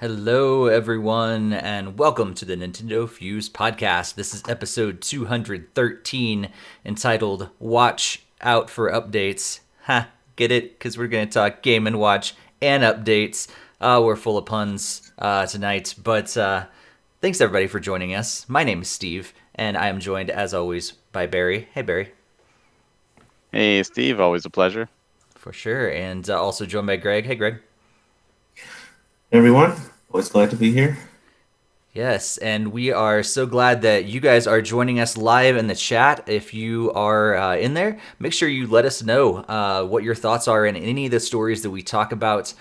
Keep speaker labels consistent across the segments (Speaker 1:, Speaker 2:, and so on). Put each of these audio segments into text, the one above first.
Speaker 1: Hello, everyone, and welcome to the NintendoFuse Podcast. This is episode 213, entitled Watch Out for Updates. Ha, get it? Because we're going to talk Game & Watch and updates. We're full of puns tonight, but thanks, everybody, for joining us. My name is Steve, and I am joined, as always, by Barry. Hey, Barry.
Speaker 2: Hey, Steve. Always a pleasure.
Speaker 1: For sure, and also joined by Greg. Hey, Greg.
Speaker 3: Everyone, always glad to be here.
Speaker 1: Yes, and we are so glad that you guys are joining us live in the chat. If you are in there, make sure you let us know what your thoughts are in any of the stories that we talk about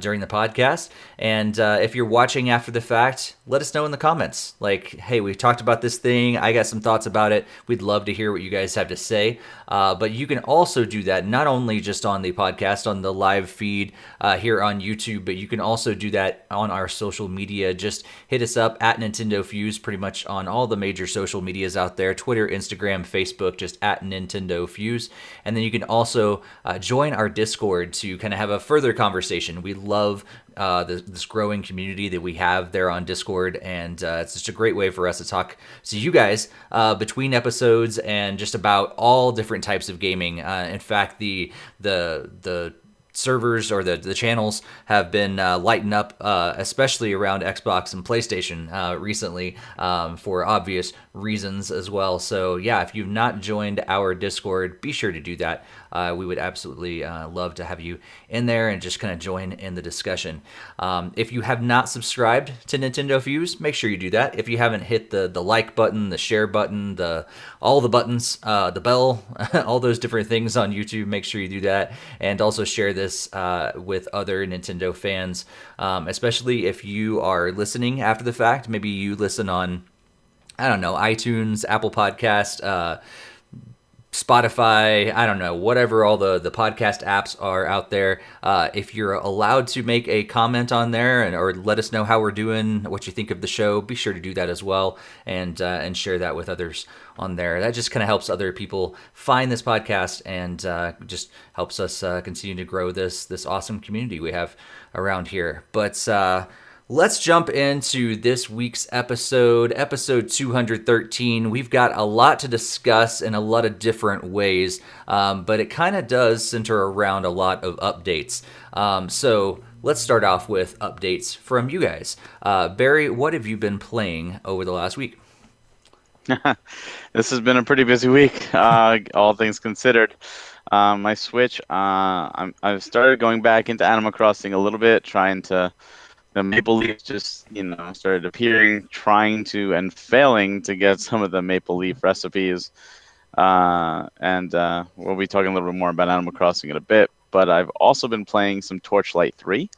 Speaker 1: during the podcast. And if you're watching after the fact, let us know in the comments. Like, hey, we talked about this thing. I got some thoughts about it. We'd love to hear what you guys have to say. But you can also do that not only just on the podcast, on the live feed here on YouTube, but you can also do that on our social media. Just hit us up at NintendoFuse pretty much on all the major social medias out there: Twitter, Instagram, Facebook, just at NintendoFuse. And then you can also join our Discord to kind of have a further conversation. We love this growing community that we have there on Discord, and it's just a great way for us to talk to you guys between episodes and just about all different types of gaming. In fact, the servers or the channels have been lighting up, especially around Xbox and PlayStation recently, for obvious reasons as well. So yeah, if you've not joined our Discord, be sure to do that. We would absolutely love to have you in there and just kind of join in the discussion. If you have not subscribed to NintendoFuse, make sure you do that. If you haven't hit the like button, the share button, all the buttons, the bell, all those different things on YouTube, make sure you do that. And also share this with other Nintendo fans, especially if you are listening after the fact. Maybe you listen on, I don't know, iTunes, Apple Podcast, Spotify, I don't know, whatever all the podcast apps are out there. If you're allowed to make a comment on there or let us know how we're doing, what you think of the show, be sure to do that as well, and share that with others on there. That just kind of helps other people find this podcast and just helps us continue to grow this awesome community we have around here. But let's jump into this week's episode 213. We've got a lot to discuss in a lot of different ways, but it kind of does center around a lot of updates. So let's start off with updates from you guys. Barry, what have you been playing over the last week?
Speaker 2: This has been a pretty busy week, all things considered. My Switch, I've started going back into Animal Crossing a little bit, trying to. The Maple Leaf just, started appearing, trying to and failing to get some of the Maple Leaf recipes. And we'll be talking a little bit more about Animal Crossing in a bit. But I've also been playing some Torchlight 3,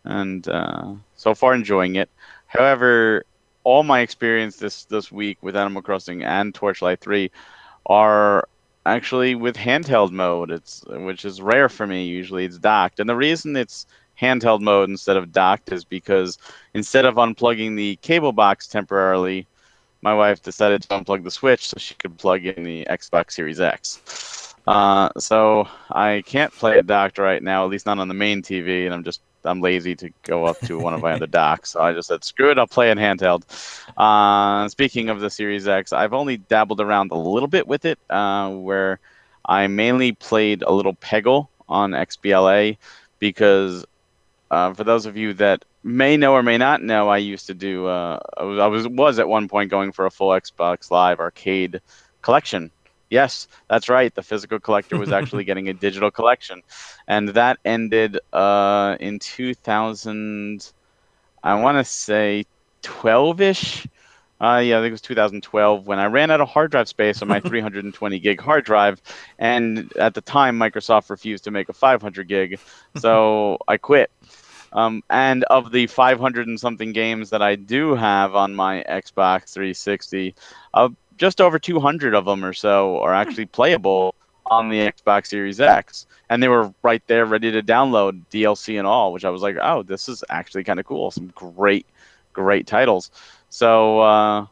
Speaker 2: and so far enjoying it. However, all my experience this week with Animal Crossing and Torchlight 3 are actually with handheld mode, which is rare for me. Usually it's docked. And the reason it's handheld mode instead of docked is because instead of unplugging the cable box temporarily, my wife decided to unplug the Switch so she could plug in the Xbox Series X. So I can't play it docked right now, at least not on the main TV, and I'm lazy to go up to one of my other docks. So I just said, screw it, I'll play it handheld. Speaking of the Series X, I've only dabbled around a little bit with it, where I mainly played a little Peggle on XBLA because for those of you that may know or may not know, I used to do. I was at one point going for a full Xbox Live Arcade collection. Yes, that's right. The physical collector was actually getting a digital collection, and that ended in 2000. I want to say 12ish. Yeah, I think it was 2012 when I ran out of hard drive space on my 320 gig hard drive, and at the time Microsoft refused to make a 500 gig, so I quit. And of the 500 and something games that I do have on my Xbox 360, just over 200 of them or so are actually playable on the Xbox Series X. And they were right there ready to download, DLC and all, which I was like, oh, this is actually kind of cool. Some great titles. So while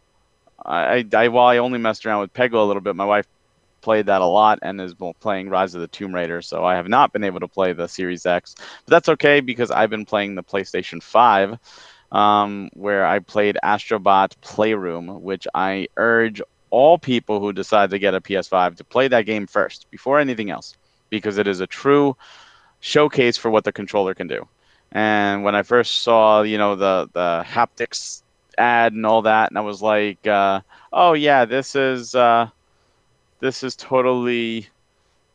Speaker 2: I only messed around with Peggle a little bit, my wife played that a lot and is playing Rise of the Tomb Raider, so I have not been able to play the Series X. But that's okay because I've been playing the PlayStation 5, where I played Astrobot Playroom, which I urge all people who decide to get a PS5 to play that game first before anything else, because it is a true showcase for what the controller can do. And when I first saw, the haptics ad and all that, and I was like, oh yeah, this is totally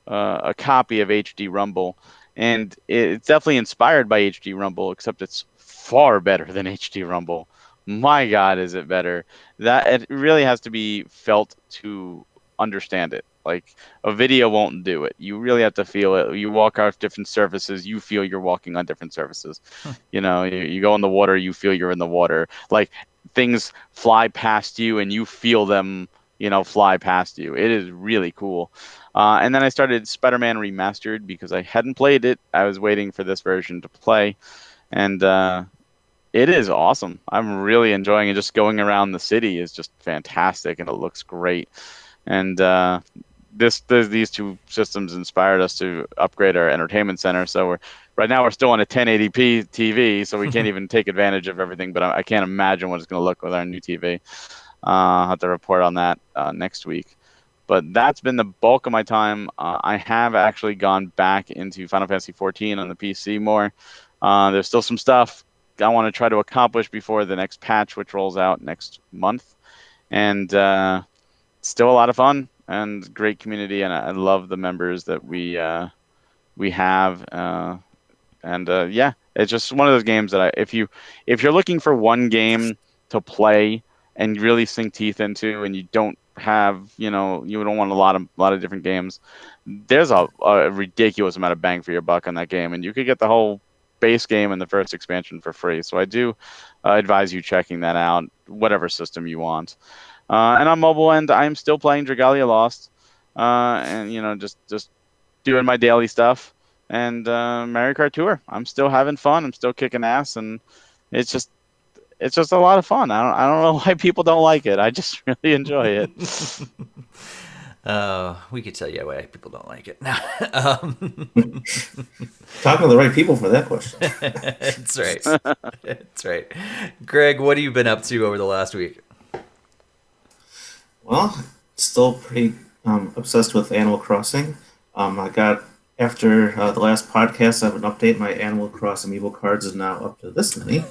Speaker 2: a copy of HD Rumble, and it's definitely inspired by HD Rumble, except it's far better than HD Rumble. My God, is it better? That it really has to be felt to understand it. Like a video won't do it. You really have to feel it. You walk off different surfaces, you feel you're walking on different surfaces. You go in the water, you feel you're in the water. Like things fly past you, and you feel them, fly past you. It is really cool. And then I started Spider-Man Remastered because I hadn't played it. I was waiting for this version to play, and it is awesome. I'm really enjoying it. Just going around the city is just fantastic, and it looks great. And these two systems inspired us to upgrade our entertainment center. So right now we're still on a 1080p TV, so we can't even take advantage of everything. But I can't imagine what it's going to look with our new TV. I'll have to report on that next week. But that's been the bulk of my time. I have actually gone back into Final Fantasy 14 on the PC more. There's still some stuff I want to try to accomplish before the next patch, which rolls out next month. And still a lot of fun and great community, and I love the members that we have. Yeah, it's just one of those games that if you're looking for one game to play and really sink teeth into, and you don't have, you don't want a lot of different games, there's a ridiculous amount of bang for your buck on that game, and you could get the whole base game and the first expansion for free. So I do advise you checking that out, whatever system you want. And on mobile end, I'm still playing Dragalia Lost, and just doing my daily stuff. And Mario Kart Tour, I'm still having fun. I'm still kicking ass, and it's just a lot of fun. I don't know why people don't like it. I just really enjoy it.
Speaker 1: We could tell you why people don't like it.
Speaker 3: Talking to the right people for that question.
Speaker 1: That's right. That's right. Greg, what have you been up to over the last week?
Speaker 3: Well, still pretty obsessed with Animal Crossing. I got, after the last podcast, I have an update. My Animal Crossing amiibo cards is now up to this many,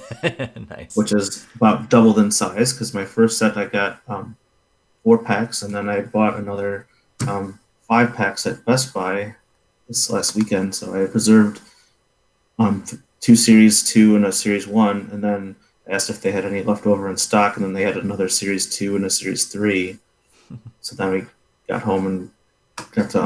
Speaker 1: Nice.
Speaker 3: which is about doubled in size, because my first set I got 4 packs, and then I bought another 5 packs at Best Buy this last weekend. So I preserved 2 Series 2 and a Series 1, and then asked if they had any left over in stock, and then they had another Series 2 and a Series 3. So then we got home and got to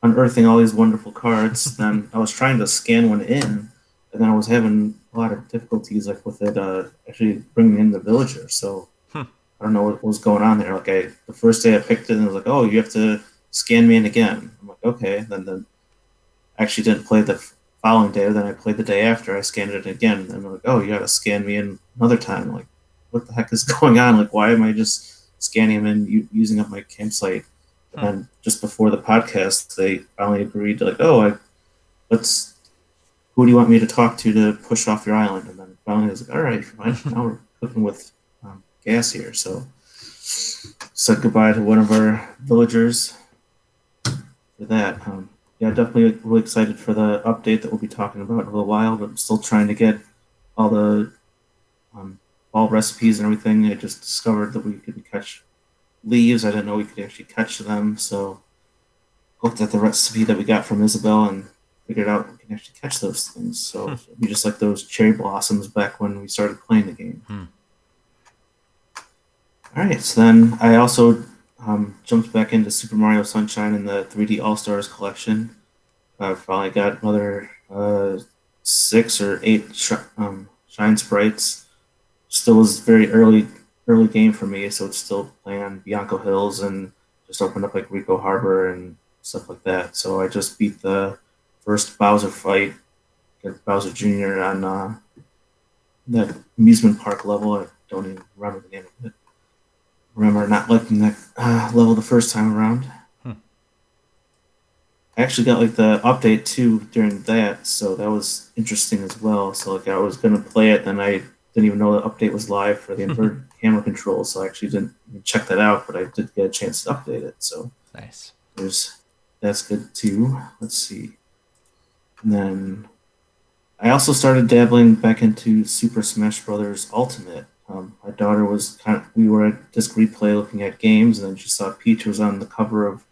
Speaker 3: unearthing all these wonderful cards. Then I was trying to scan one in, and then I was having a lot of difficulties with it actually bringing in the villager. So I don't know what was going on there. The first day I picked it, and it was like, oh, you have to scan me in again. I'm like, okay. Then I actually didn't play the following day. Then I played the day after. I scanned it again, and I'm like, oh, you got to scan me in another time. Like, what the heck is going on? Like, why am I just scanning them in, using up my campsite? And just before the podcast, they finally agreed to, like, oh, who do you want me to talk to push off your island? And then finally I was like, all right, fine. Now we're cooking with gas here. So said goodbye to one of our villagers for that. Yeah, definitely really excited for the update that we'll be talking about in a little while, but I'm still trying to get all the fall recipes and everything. I just discovered that we could catch leaves. I didn't know we could actually catch them, so looked at the recipe that we got from Isabel and figured out we can actually catch those things. So it'd be just like those cherry blossoms back when we started playing the game. All right, so then I also jumped back into Super Mario Sunshine in the 3D All-Stars collection. I finally got another 6 or 8 Shine Sprites. Still was very early game for me, so it's still playing on Bianco Hills and just opened up like Rico Harbor and stuff like that. So I just beat the first Bowser fight, got Bowser Jr. on that amusement park level. I don't even remember the name of it. remember not liking that level the first time around. I actually got like the update too during that, so that was interesting as well. So like I was gonna play it, and I didn't even know the update was live for the inverted camera control, so I actually didn't even check that out, but I did get a chance to update it. So
Speaker 1: Nice.
Speaker 3: that's good too. Let's see. And then I also started dabbling back into Super Smash Brothers Ultimate. My daughter was we were at Disc Replay looking at games, and then she saw Peach was on the cover of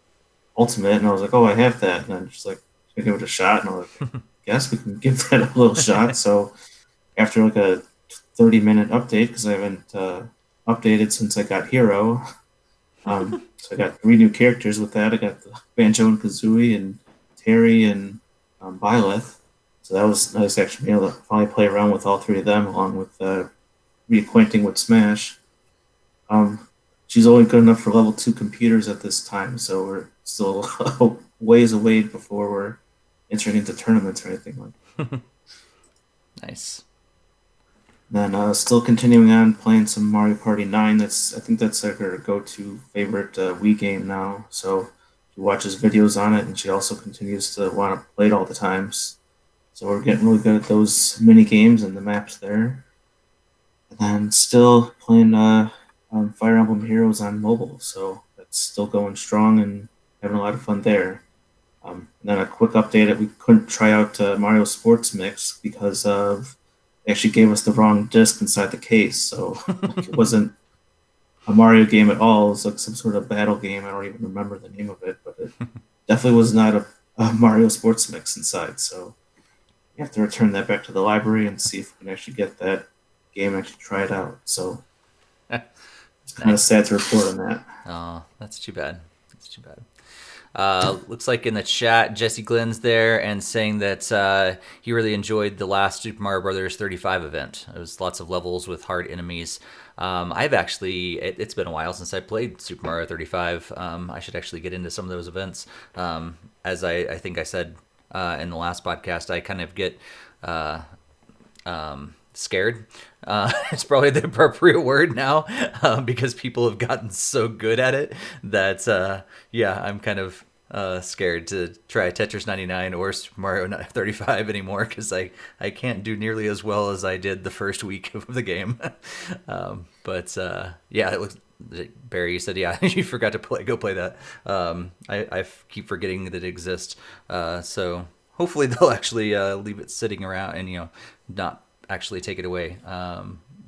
Speaker 3: Ultimate, and I was like, oh, I have that. And then she's like, should I give it a shot? And I was like, guess we can give that a little shot. So after like a 30-minute update, because I haven't updated since I got Hero, so I got 3 new characters with that. I got the Banjo and Kazooie and Terry and Byleth. So that was nice actually being able to finally play around with all 3 of them, along with reacquainting with Smash. She's only good enough for level 2 computers at this time, so we're still ways away before we're entering into tournaments or anything like that.
Speaker 1: Nice.
Speaker 3: Then still continuing on playing some Mario Party 9. I think that's like her go-to favorite Wii game now. So she watches videos on it, and she also continues to want to play it all the times. So we're getting really good at those mini games and the maps there. And then still playing Fire Emblem Heroes on mobile, so that's still going strong and having a lot of fun there. And then a quick update: we couldn't try out Mario Sports Mix because they actually gave us the wrong disc inside the case, so like, it wasn't a Mario game at all. It was like some sort of battle game. I don't even remember the name of it, but it definitely was not a Mario Sports Mix inside. So you have to return that back to the library and see if we can actually get that game and actually try it out. So it's kind of sad to report on that.
Speaker 1: Oh, that's too bad. That's too bad. Looks like in the chat, Jesse Glenn's there and saying that he really enjoyed the last Super Mario Brothers 35 event. It was lots of levels with hard enemies. I've actually, it's been a while since I played Super Mario 35. I should actually get into some of those events. As I think I said in the last podcast, I kind of get scared. It's probably the appropriate word now because people have gotten so good at it that I'm kind of scared to try Tetris 99 or Super Mario 35 anymore because I can't do nearly as well as I did the first week of the game. It looks. Barry, you said, yeah, you forgot to go play that. I keep forgetting that it exists. So hopefully they'll actually leave it sitting around and not actually take it away.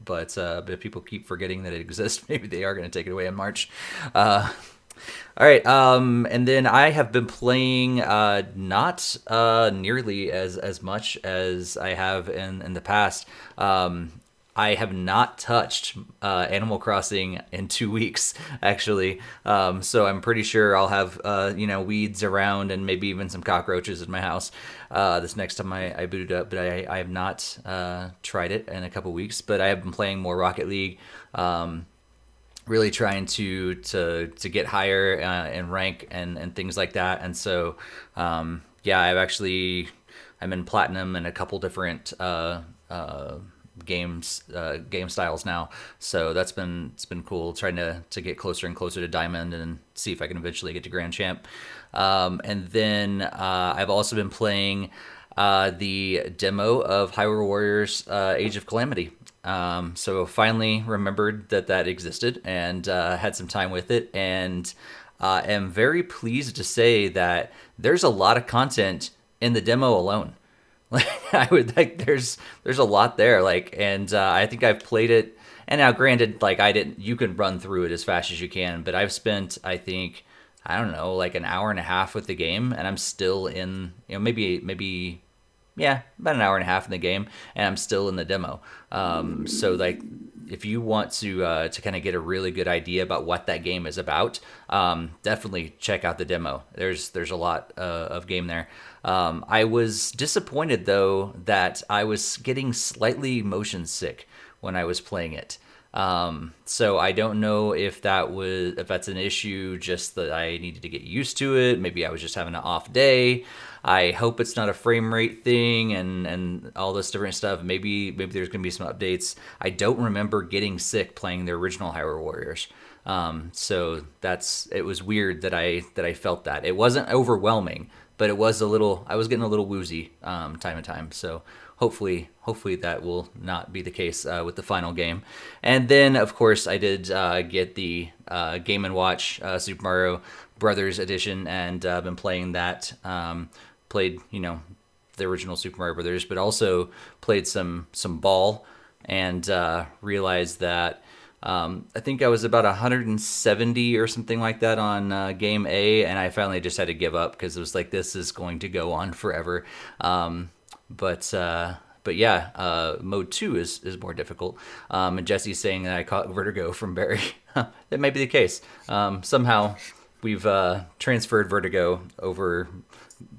Speaker 1: But if people keep forgetting that it exists, maybe they are going to take it away in March. All right. And then I have been playing not nearly as much as I have in the past. I have not touched Animal Crossing in 2 weeks, actually. So I'm pretty sure I'll have weeds around and maybe even some cockroaches in my house this next time I boot it up. But I have not tried it in a couple weeks. But I have been playing more Rocket League, really trying to get higher in rank and things like that. And so I'm in platinum in a couple different game styles now, so it's been cool trying to get closer and closer to diamond and see if I can eventually get to grand champ. And then I've also been playing the demo of Hyrule Warriors Age of Calamity. So finally remembered that existed and had some time with it, and am very pleased to say that there's a lot of content in the demo alone. There's a lot there, and I think I've played it, and now granted, you can run through it as fast as you can, but I've spent, I think, I don't know, like an hour and a half with the game, and I'm still in, maybe about an hour and a half in the game, and I'm still in the demo. So if you want to kind of get a really good idea about what that game is about, definitely check out the demo. There's a lot of game there. I was disappointed though that I was getting slightly motion sick when I was playing it. So I don't know if that's an issue, just that I needed to get used to it. Maybe I was just having an off day. I hope it's not a frame rate thing and all this different stuff. Maybe there's gonna be some updates. I don't remember getting sick playing the original Hyrule Warriors. So it was weird that I felt that. It wasn't overwhelming, but it was I was getting a little woozy time to time. So hopefully that will not be the case with the final game. And then, of course, I did get the Game & Watch Super Mario Brothers edition, and I've been playing that. Played, the original Super Mario Brothers, but also played some ball, and realized that I think I was about 170 or something like that on game A, and I finally just had to give up because it was like, this is going to go on forever. But yeah, mode 2 is more difficult. And Jesse's saying that I caught vertigo from Barry. That might be the case. Somehow we've transferred vertigo over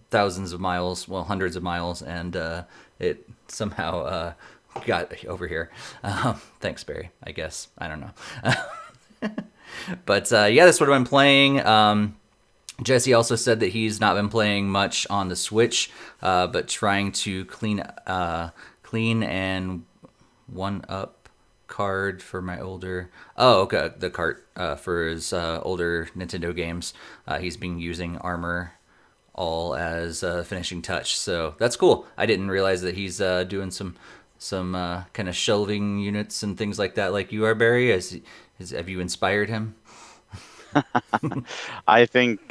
Speaker 1: thousands of miles, well, hundreds of miles, and it somehow got over here. Thanks, Barry, I guess. I don't know. But yeah, that's what I've been playing. Jesse also said that he's not been playing much on the Switch, but trying to clean and one up card for my older. Oh, okay, the cart for his older Nintendo games. He's been using Armor all as finishing touch, so that's cool. I didn't realize that he's doing some kind of shelving units and things like that, like you are, Barry. Have you inspired him?
Speaker 2: I think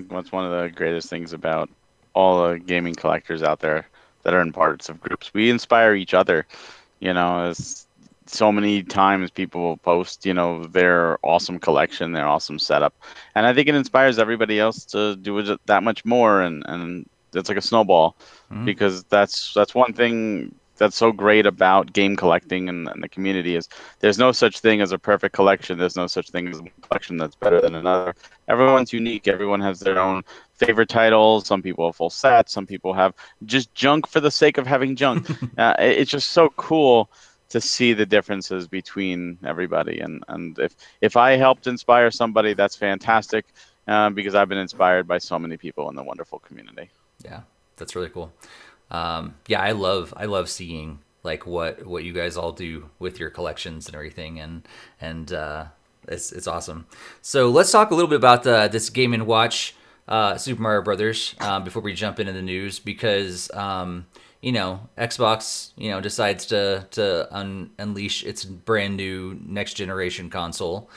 Speaker 2: what's one of the greatest things about all the gaming collectors out there that are in parts of groups, we inspire each other. As so many times people will post, their awesome collection, their awesome setup, and I think it inspires everybody else to do it that much more, and it's like a snowball, because that's one thing that's so great about game collecting and the community is there's no such thing as a perfect collection. There's no such thing as a collection that's better than another. Everyone's unique. Everyone has their own favorite titles. Some people have full sets. Some people have just junk for the sake of having junk. It's just so cool to see the differences between everybody. And if I helped inspire somebody, that's fantastic, because I've been inspired by so many people in the wonderful community.
Speaker 1: Yeah, that's really cool. Yeah, I love seeing like what you guys all do with your collections and everything, and it's awesome. So let's talk a little bit about this Game & Watch Super Mario Brothers before we jump into the news, because Xbox decides to unleash its brand new next generation console.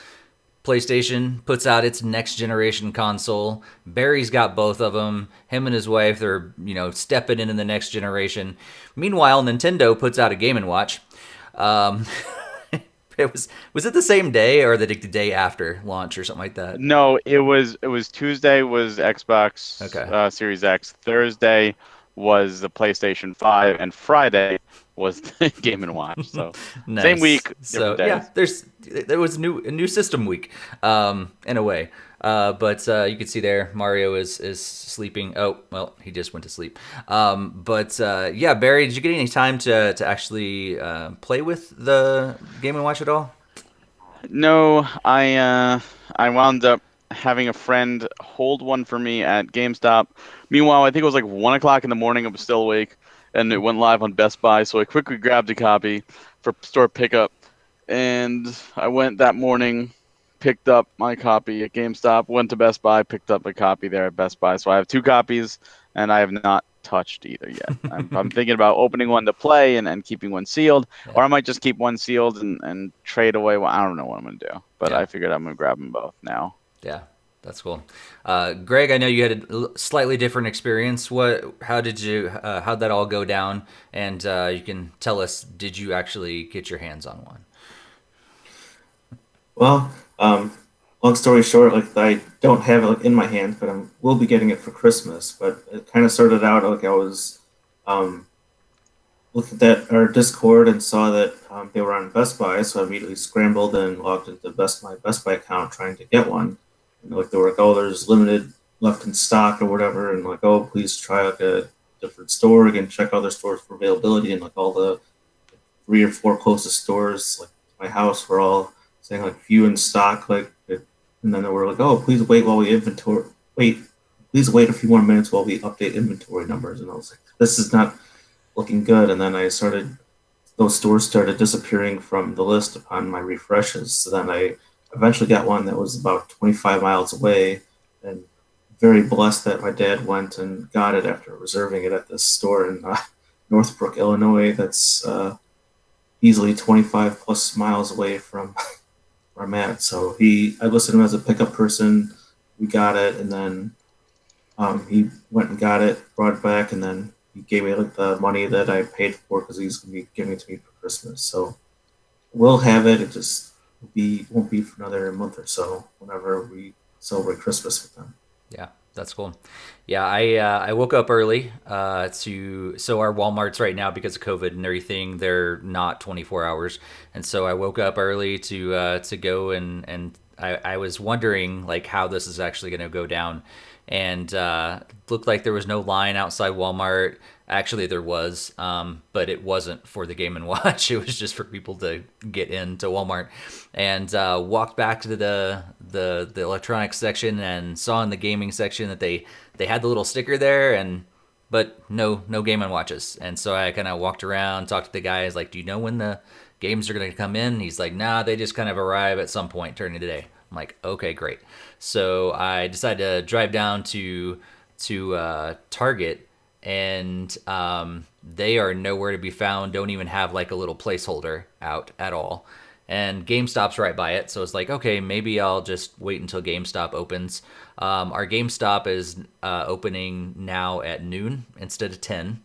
Speaker 1: PlayStation puts out its next generation console. Barry's got both of them. Him and his wife, they're stepping into the next generation. Meanwhile, Nintendo puts out a Game & Watch. Was it the same day or the day after launch or something like that?
Speaker 2: No, it was Tuesday was Xbox Series X. Thursday was the PlayStation 5, and Friday was the Game & Watch. So
Speaker 1: nice.
Speaker 2: Same week,
Speaker 1: so
Speaker 2: days.
Speaker 1: Yeah, there was a new system week, in a way. But you can see there Mario is sleeping. Oh well, he just went to sleep. But yeah, Barry, did you get any time to actually play with the Game & Watch at all?
Speaker 2: No, I wound up having a friend hold one for me at GameStop. Meanwhile, I think it was like 1 o'clock in the morning. I was still awake, and it went live on Best Buy. So I quickly grabbed a copy for store pickup, and I went that morning, picked up my copy at GameStop, went to Best Buy, picked up a copy there at Best Buy. So I have 2 copies, and I have not touched either yet. I'm thinking about opening one to play and keeping one sealed, or I might just keep one sealed and trade away one. I don't know what I'm going to do, but I figured I'm going to grab them both now.
Speaker 1: Yeah, that's cool. Greg, I know you had a slightly different experience. How'd that all go down? And you can tell us, did you actually get your hands on one?
Speaker 3: Well, long story short, like I don't have it in my hand, but we'll be getting it for Christmas. But it kind of started out like I was looked at our Discord and saw that they were on Best Buy, so I immediately scrambled and logged into my Best Buy account trying to get one. And like they were like, oh, there's limited left in stock or whatever, and like, oh, please try like a different store again, check other stores for availability, and like all the 3 or 4 closest stores like my house were all saying like few in stock, and then they were like, oh, please wait while we inventory. Wait, please wait a few more minutes while we update inventory numbers. And I was like, this is not looking good. And then those stores started disappearing from the list upon my refreshes. So then I eventually got one that was about 25 miles away, and very blessed that my dad went and got it after reserving it at this store in Northbrook, Illinois. That's easily 25 plus miles away from where I'm at. So I listed him as a pickup person. We got it, and then he went and got it, brought it back, and then he gave me like the money that I paid for because he's gonna be giving it to me for Christmas. So we'll have it. It just won't be for another month or so. Whenever we celebrate Christmas with them.
Speaker 1: Yeah, that's cool. Yeah, I woke up early so our Walmarts right now, because of COVID and everything, they're not 24 hours, and so I woke up early to go and I was wondering like how this is actually going to go down, and looked like there was no line outside Walmart. Actually, there was, but it wasn't for the Game & Watch. It was just for people to get into Walmart. And walked back to the electronics section and saw in the gaming section that they had the little sticker there, but no Game & Watches. And so I kind of walked around, talked to the guys, like, do you know when the games are going to come in? He's like, nah, they just kind of arrive at some point during the day. I'm like, okay, great. So I decided to drive down to Target, and they are nowhere to be found. Don't even have like a little placeholder out at all. And GameStop's right by it, so it's like, okay, maybe I'll just wait until GameStop opens. Our GameStop is opening now at noon instead of 10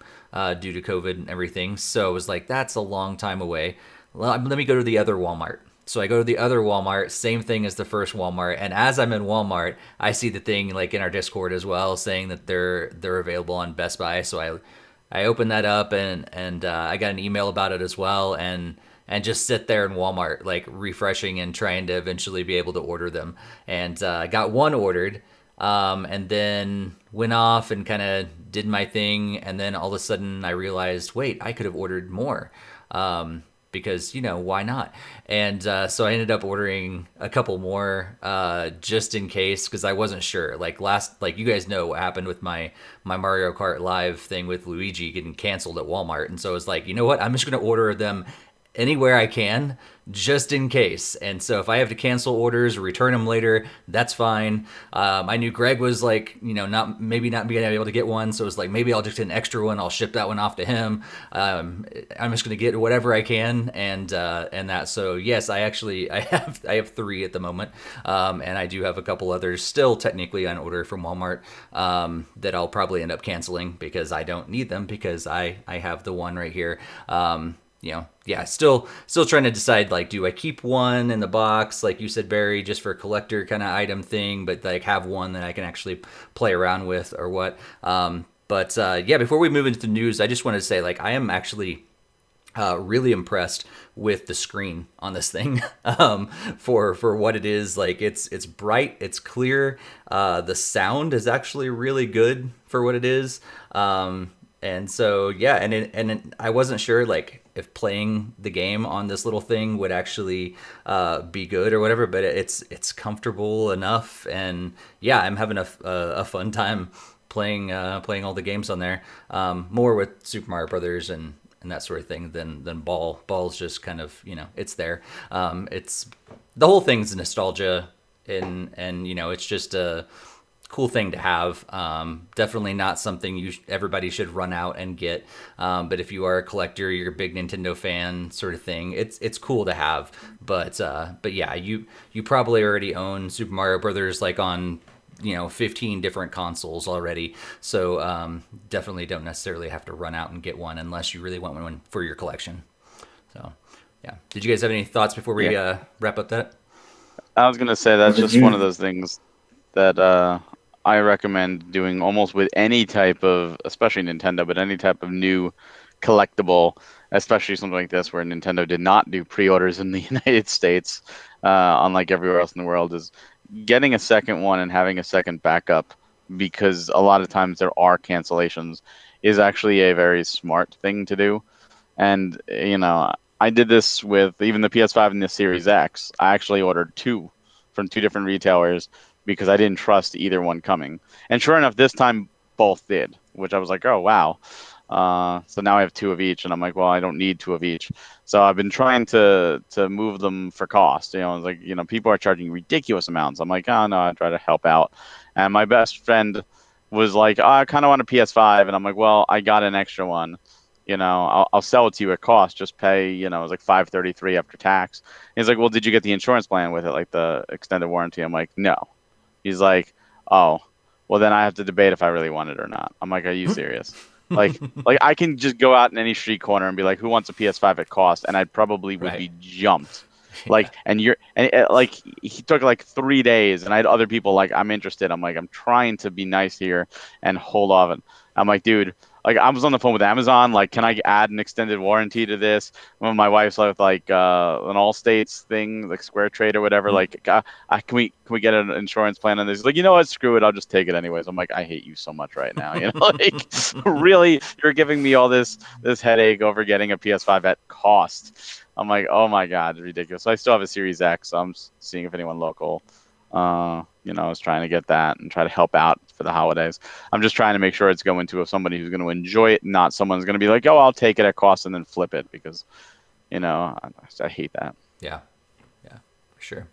Speaker 1: due to COVID and everything. So it was like, that's a long time away. Let me go to the other Walmart. So I go to the other Walmart, same thing as the first Walmart, and as I'm in Walmart, I see the thing like in our Discord as well, saying that they're available on Best Buy. So I open that up, and I got an email about it as well, and just sit there in Walmart like refreshing and trying to eventually be able to order them. And I got one ordered, and then went off and kind of did my thing, and then all of a sudden I realized, wait, I could have ordered more. Because, why not? And so I ended up ordering a couple more just in case, because I wasn't sure. Like you guys know what happened with my Mario Kart Live thing with Luigi getting canceled at Walmart. And so I was like, you know what? I'm just going to order them anywhere I can, just in case. And so if I have to cancel orders or return them later, that's fine. I knew Greg was like, not being able to get one, so it was like, maybe I'll just get an extra one. I'll ship that one off to him. I'm just gonna get whatever I can, and that. So yes, I have 3 at the moment, and I do have a couple others still technically on order from Walmart that I'll probably end up canceling because I don't need them, because I have the one right here. Still trying to decide, like, do I keep one in the box, like you said, Barry, just for a collector kind of item thing, but like have one that I can actually play around with, or what? Before we move into the news, I just wanted to say, like, I am actually really impressed with the screen on this thing for what it is. Like, it's bright, it's clear, the sound is actually really good for what it is. And so, yeah, I wasn't sure, like, if playing the game on this little thing would actually be good or whatever, but it's comfortable enough, and yeah, I'm having a fun time playing all the games on there. More with Super Mario Brothers and that sort of thing than Ball. Ball's just kind of, it's there. It's the whole thing's nostalgia, and it's just a cool thing to have. Definitely not something everybody should run out and get. But if you are a collector, you're a big Nintendo fan, sort of thing, it's cool to have. But yeah, you probably already own Super Mario Brothers like on 15 different consoles already. So definitely don't necessarily have to run out and get one unless you really want one for your collection. So yeah, did you guys have any thoughts before we wrap up that?
Speaker 2: I was gonna say that's just one of those things that I recommend doing almost with any type of, especially Nintendo, but any type of new collectible, especially something like this where Nintendo did not do pre-orders in the United States, unlike everywhere else in the world, is getting a second one and having a second backup, because a lot of times there are cancellations, is actually a very smart thing to do. And, I did this with even the PS5 and the Series X. I actually ordered two from two different retailers because I didn't trust either one coming. And sure enough, this time both did, which I was like, oh wow. So now I have two of each, and I'm like, well, I don't need two of each. So I've been trying to move them for cost. It's like people are charging ridiculous amounts. I'm like, oh no, I try to help out. And my best friend was like, oh, I kind of want a PS5, and I'm like, well, I got an extra one. I'll sell it to you at cost. Just pay, it was like $533 after tax. And he's like, well, did you get the insurance plan with it, like the extended warranty? I'm like, no. He's like, oh, well, then I have to debate if I really want it or not. I'm like, are you serious? Like I can just go out in any street corner and be like, who wants a PS5 at cost? And I probably would be jumped. Like, like he took like 3 days, and I had other people like, I'm interested. I'm like, I'm trying to be nice here and hold off. And I'm like, dude, like I was on the phone with Amazon, like, can I add an extended warranty to this? When my wife's like an Allstates thing, like Square Trade or whatever, like, can we get an insurance plan on this? He's like, you know what, screw it, I'll just take it anyways. I'm like, I hate you so much right now. Like, really, you're giving me all this headache over getting a PS5 at cost. I'm like, oh my god, ridiculous. So I still have a Series X, so I'm seeing if anyone local is trying to get that and try to help out for the holidays. I'm just trying to make sure it's going to somebody who's going to enjoy it, not someone's going to be like, oh, I'll take it at cost and then flip it, because, I hate that.
Speaker 1: Yeah, for sure.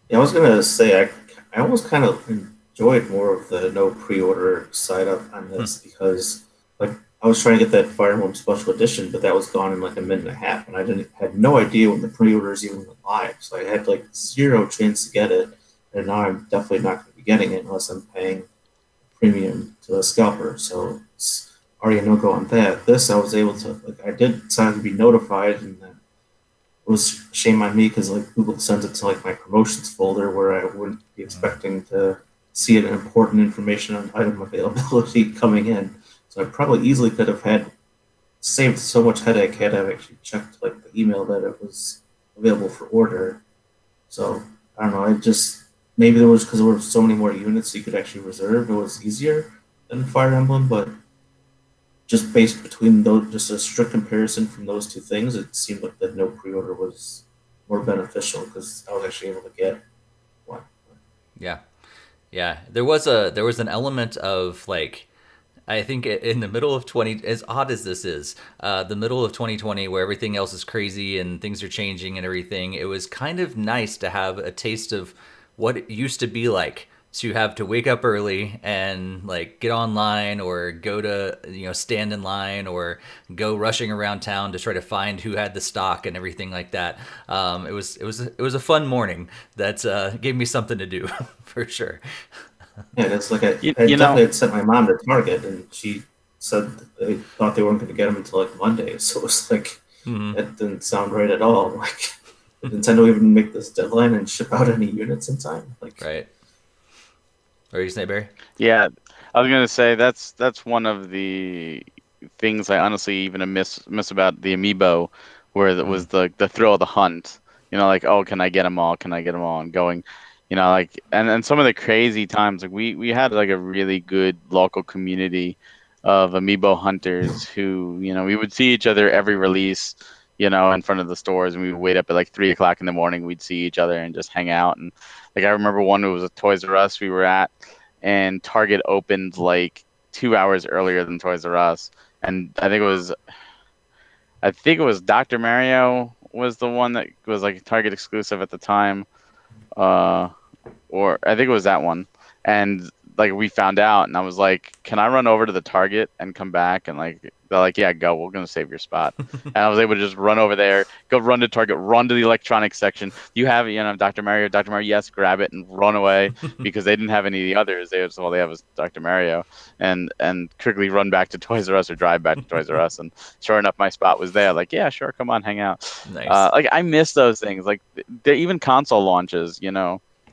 Speaker 3: Yeah, I was gonna say I almost kind of enjoyed more of the no pre-order side up on this because like I was trying to get that Fire Emblem Special Edition, but that was gone in like a minute and a half, and I had no idea when the pre-orders even went live, so I had like zero chance to get it, and now I'm definitely not going to be getting it unless I'm paying premium to a scalper. So it's already a no-go on that. This I was able to I did sign to be notified, and then it was shame on me because like Google sends it to like my promotions folder where I wouldn't be expecting to see an important information on item availability coming in. So I probably easily could have had saved so much headache had I actually checked like the email that it was available for order. So I don't know. I just maybe there was because there were so many more units you could actually reserve. It was easier than Fire Emblem, but just based between those, just a strict comparison from those two things, it seemed like that no pre-order was more beneficial because I was actually able to get one.
Speaker 1: Yeah. There was an element of like, I think in the middle of as odd as this is, the middle of 2020 where everything else is crazy and things are changing and everything, it was kind of nice to have a taste of what it used to be like to have to wake up early and like get online or go to stand in line or go rushing around town to try to find who had the stock and everything like that. It was a fun morning that gave me something to do for sure.
Speaker 3: Yeah, it's like I definitely had sent my mom to Target, and she said they thought they weren't going to get them until like Monday. So it was like that didn't sound right at all. Like, did Nintendo even make this deadline and ship out any units in time? Like,
Speaker 1: right. Or you say, Barry?
Speaker 2: Yeah, I was gonna say that's one of the things I honestly even miss about the amiibo, where it was the thrill of the hunt. Like, oh, can I get them all? Can I get them all? And going, like, and some of the crazy times, like we had like a really good local community of amiibo hunters who, we would see each other every release, in front of the stores, and we would wait up at like 3 o'clock in the morning. We'd see each other and just hang out. And like I remember one who was a Toys R Us we were at, and Target opened like 2 hours earlier than Toys R Us, and I think it was Dr. Mario was the one that was like Target exclusive at the time, or I think it was that one. And like we found out, and I was like, "Can I run over to the Target and come back?" And like they're like, "Yeah, go. We're gonna save your spot." And I was able to just run over there, go run to Target, run to the electronics section. You have Dr. Mario, yes, grab it and run away because they didn't have any of the others. All they have was Dr. Mario, and quickly run back to Toys R Us or drive back to Toys R Us. And sure enough, my spot was there. Like, yeah, sure, come on, hang out.
Speaker 1: Nice.
Speaker 2: Like I miss those things. Like they're even console launches,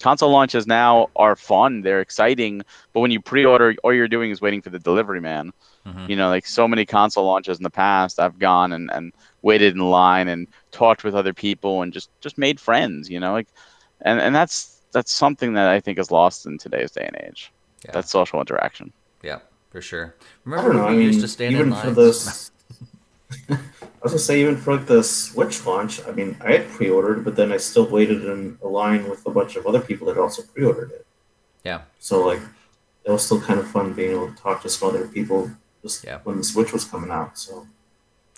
Speaker 2: Console launches now are fun. They're exciting. But when you pre-order, all you're doing is waiting for the delivery man. Like so many console launches in the past, I've gone and waited in line and talked with other people and just made friends, like, and that's something that I think is lost in today's day and age. Yeah. That social interaction.
Speaker 1: Yeah, for sure.
Speaker 3: Remember when we used to stand in lines? For this, I was gonna say, even for like the Switch launch, I mean, I had pre-ordered, but then I still waited in a line with a bunch of other people that had also pre-ordered it.
Speaker 1: Yeah.
Speaker 3: So like, it was still kind of fun being able to talk to some other people just
Speaker 1: Yeah.
Speaker 3: when the Switch was coming out. So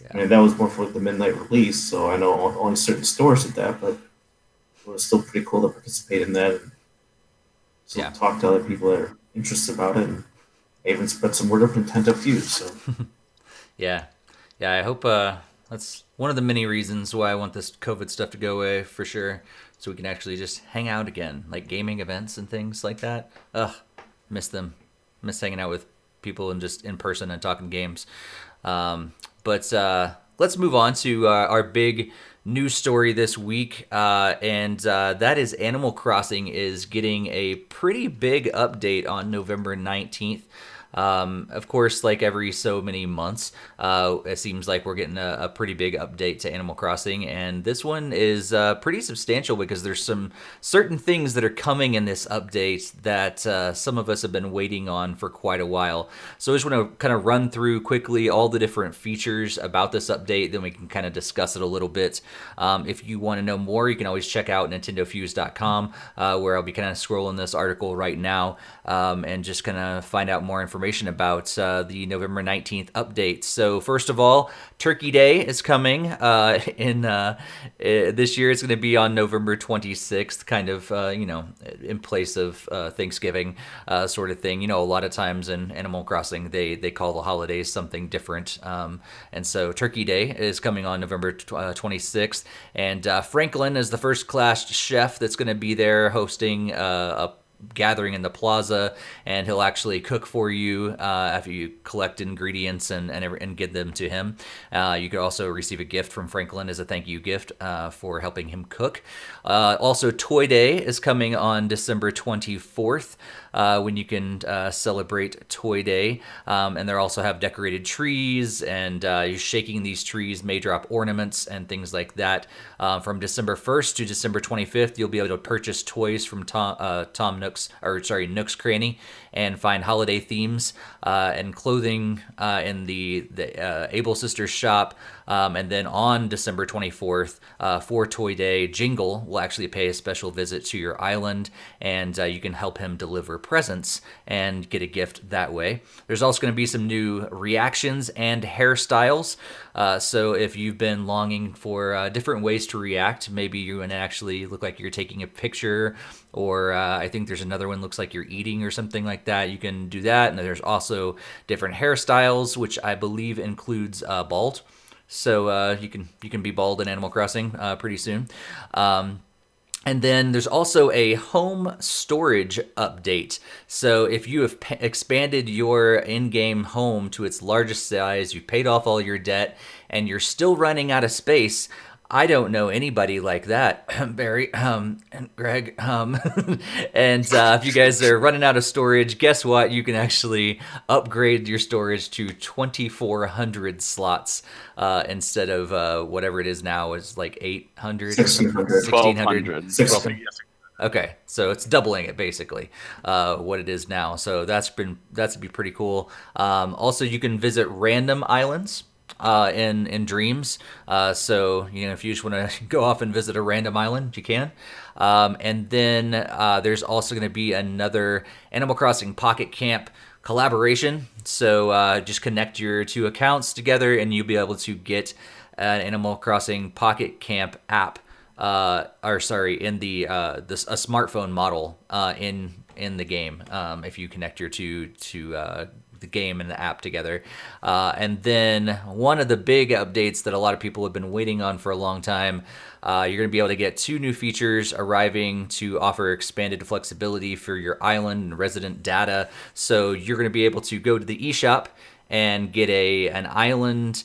Speaker 1: Yeah.
Speaker 3: I mean, that was more for the midnight release. So I know only certain stores did that, but it was still pretty cool to participate in that and so
Speaker 1: Yeah.
Speaker 3: talk to other people that are interested about it. And I even spread some word of NintendoFuse. So
Speaker 1: Yeah. Yeah, I hope that's one of the many reasons why I want this COVID stuff to go away for sure. So we can actually just hang out again, like gaming events and things like that. Ugh, miss them. Miss hanging out with people and just in person and talking games. But let's move on to our big news story this week, and that is Animal Crossing is getting a pretty big update on November 19th. Of course, like every so many months, it seems like we're getting a pretty big update to Animal Crossing, and this one is pretty substantial because there's some certain things that are coming in this update that some of us have been waiting on for quite a while. So I just want to kind of run through quickly all the different features about this update, then we can kind of discuss it a little bit. If you want to know more, you can always check out NintendoFuse.com, where I'll be kind of scrolling this article right now and just kind of find out more information about the November 19th update. So first of all, Turkey Day is coming this year. It's going to be on November 26th, kind of in place of Thanksgiving sort of thing. A lot of times in Animal Crossing they call the holidays something different, and so Turkey Day is coming on November 26th, and Franklin is the first class chef that's going to be there hosting a gathering in the plaza, and he'll actually cook for you after you collect ingredients and give them to him. You could also receive a gift from Franklin as a thank you gift for helping him cook. Also, Toy Day is coming on December 24th. When you can celebrate Toy Day. And they also have decorated trees, and you're shaking these trees may drop ornaments and things like that. From December 1st to December 25th, you'll be able to purchase toys from Nook's Cranny and find holiday themes and clothing in the Able Sisters shop. And then on December 24th, for Toy Day, Jingle will actually pay a special visit to your island, and you can help him deliver presents and get a gift that way. There's also going to be some new reactions and hairstyles. So if you've been longing for different ways to react, maybe you can actually look like you're taking a picture, or I think there's another one looks like you're eating or something like that. You can do that. And there's also different hairstyles, which I believe includes bald. So you can be bald in Animal Crossing pretty soon. And then there's also a home storage update. So if you have expanded your in-game home to its largest size, you've paid off all your debt, and you're still running out of space, I don't know anybody like that, Barry and Greg. And if you guys are running out of storage, guess what? You can actually upgrade your storage to 2,400 slots instead of whatever it is now is like 800 or
Speaker 3: 1,600.
Speaker 1: 1,600. Okay, so it's doubling it basically, what it is now. So that's be pretty cool. Also, you can visit random islands in Dreams. So if you just want to go off and visit a random island, you can. And then there's also going to be another Animal Crossing Pocket Camp collaboration. So just connect your two accounts together, and you'll be able to get an Animal Crossing Pocket Camp app. In the a smartphone model in the game. If you connect your two to the game and the app together. And then one of the big updates that a lot of people have been waiting on for a long time, you're going to be able to get 2 new features arriving to offer expanded flexibility for your island and resident data. So you're going to be able to go to the eShop and get an island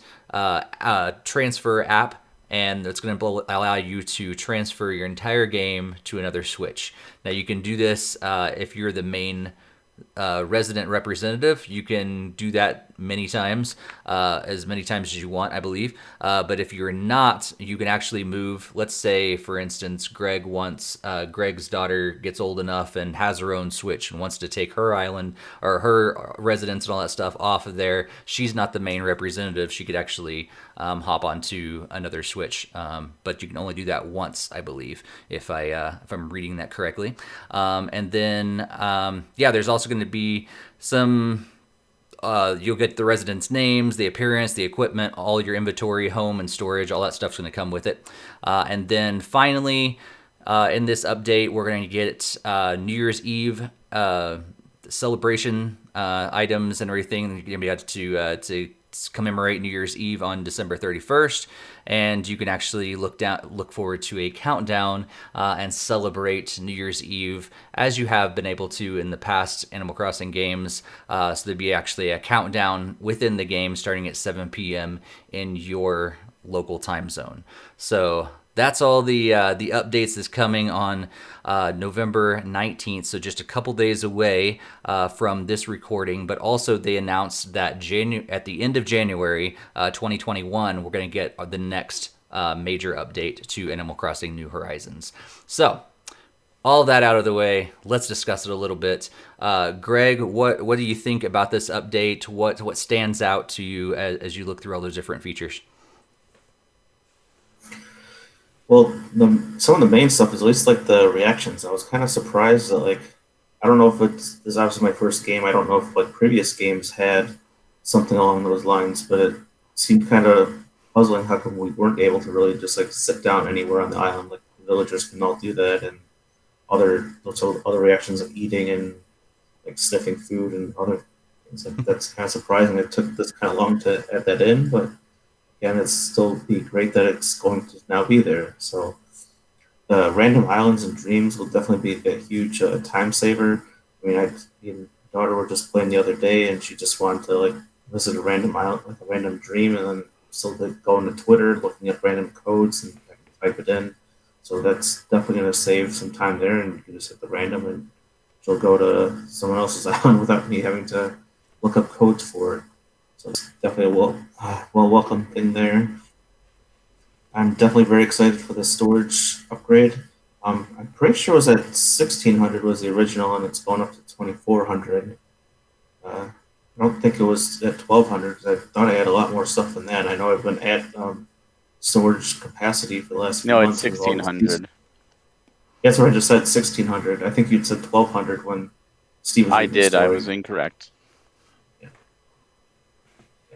Speaker 1: transfer app, and it's going to allow you to transfer your entire game to another Switch. Now, you can do this if you're the main resident representative. You can do that many times, as many times as you want, I believe. But if you're not, you can actually move. Let's say, for instance, Greg's daughter gets old enough and has her own Switch and wants to take her island or her residence and all that stuff off of there. She's not the main representative. She could actually hop onto another Switch, but you can only do that once, I believe, if I'm reading that correctly. And then there's also going to be some. You'll get the residents' names, the appearance, the equipment, all your inventory, home, and storage. All that stuff's going to come with it. And then finally, in this update, we're going to get New Year's Eve celebration items and everything. You're going to be able to commemorate New Year's Eve on December 31st, and you can actually look forward to a countdown and celebrate New Year's Eve as you have been able to in the past Animal Crossing games. So there'd be actually a countdown within the game starting at 7 p.m. in your local time zone. So that's all the updates that's coming on November 19th, so just a couple days away from this recording. But also they announced that at the end of January 2021, we're going to get the next major update to Animal Crossing New Horizons. So all that out of the way, let's discuss it a little bit. Greg, what do you think about this update? What stands out to you as you look through all those different features?
Speaker 3: Well, some of the main stuff is at least like the reactions. I was kind of surprised that I don't know if this is obviously my first game. I don't know if previous games had something along those lines, but it seemed kind of puzzling how come we weren't able to really just sit down anywhere on the island. Like the villagers can all do that, and other reactions of eating and sniffing food and other things. That's kind of surprising. It took this kind of long to add that in, but and it's still be great that it's going to now be there. So random islands and dreams will definitely be a huge time saver. I mean, my daughter were just playing the other day, and she just wanted to visit a random island, a random dream, and then still going to Twitter, looking up random codes and type it in. So that's definitely going to save some time there, and you can just hit the random, and she'll go to someone else's island without me having to look up codes for it. So it's definitely a welcome thing there. I'm definitely very excited for the storage upgrade. I'm pretty sure it was at 1600 was the original, and it's going up to 2400. I don't think it was at 1200 because I thought I had a lot more stuff than that. I know I've been at storage capacity for the last few months.
Speaker 2: No, it's 1600.
Speaker 3: That's what I just said, 1600. I think you'd said 1200 when Steve was
Speaker 2: I did. I was incorrect.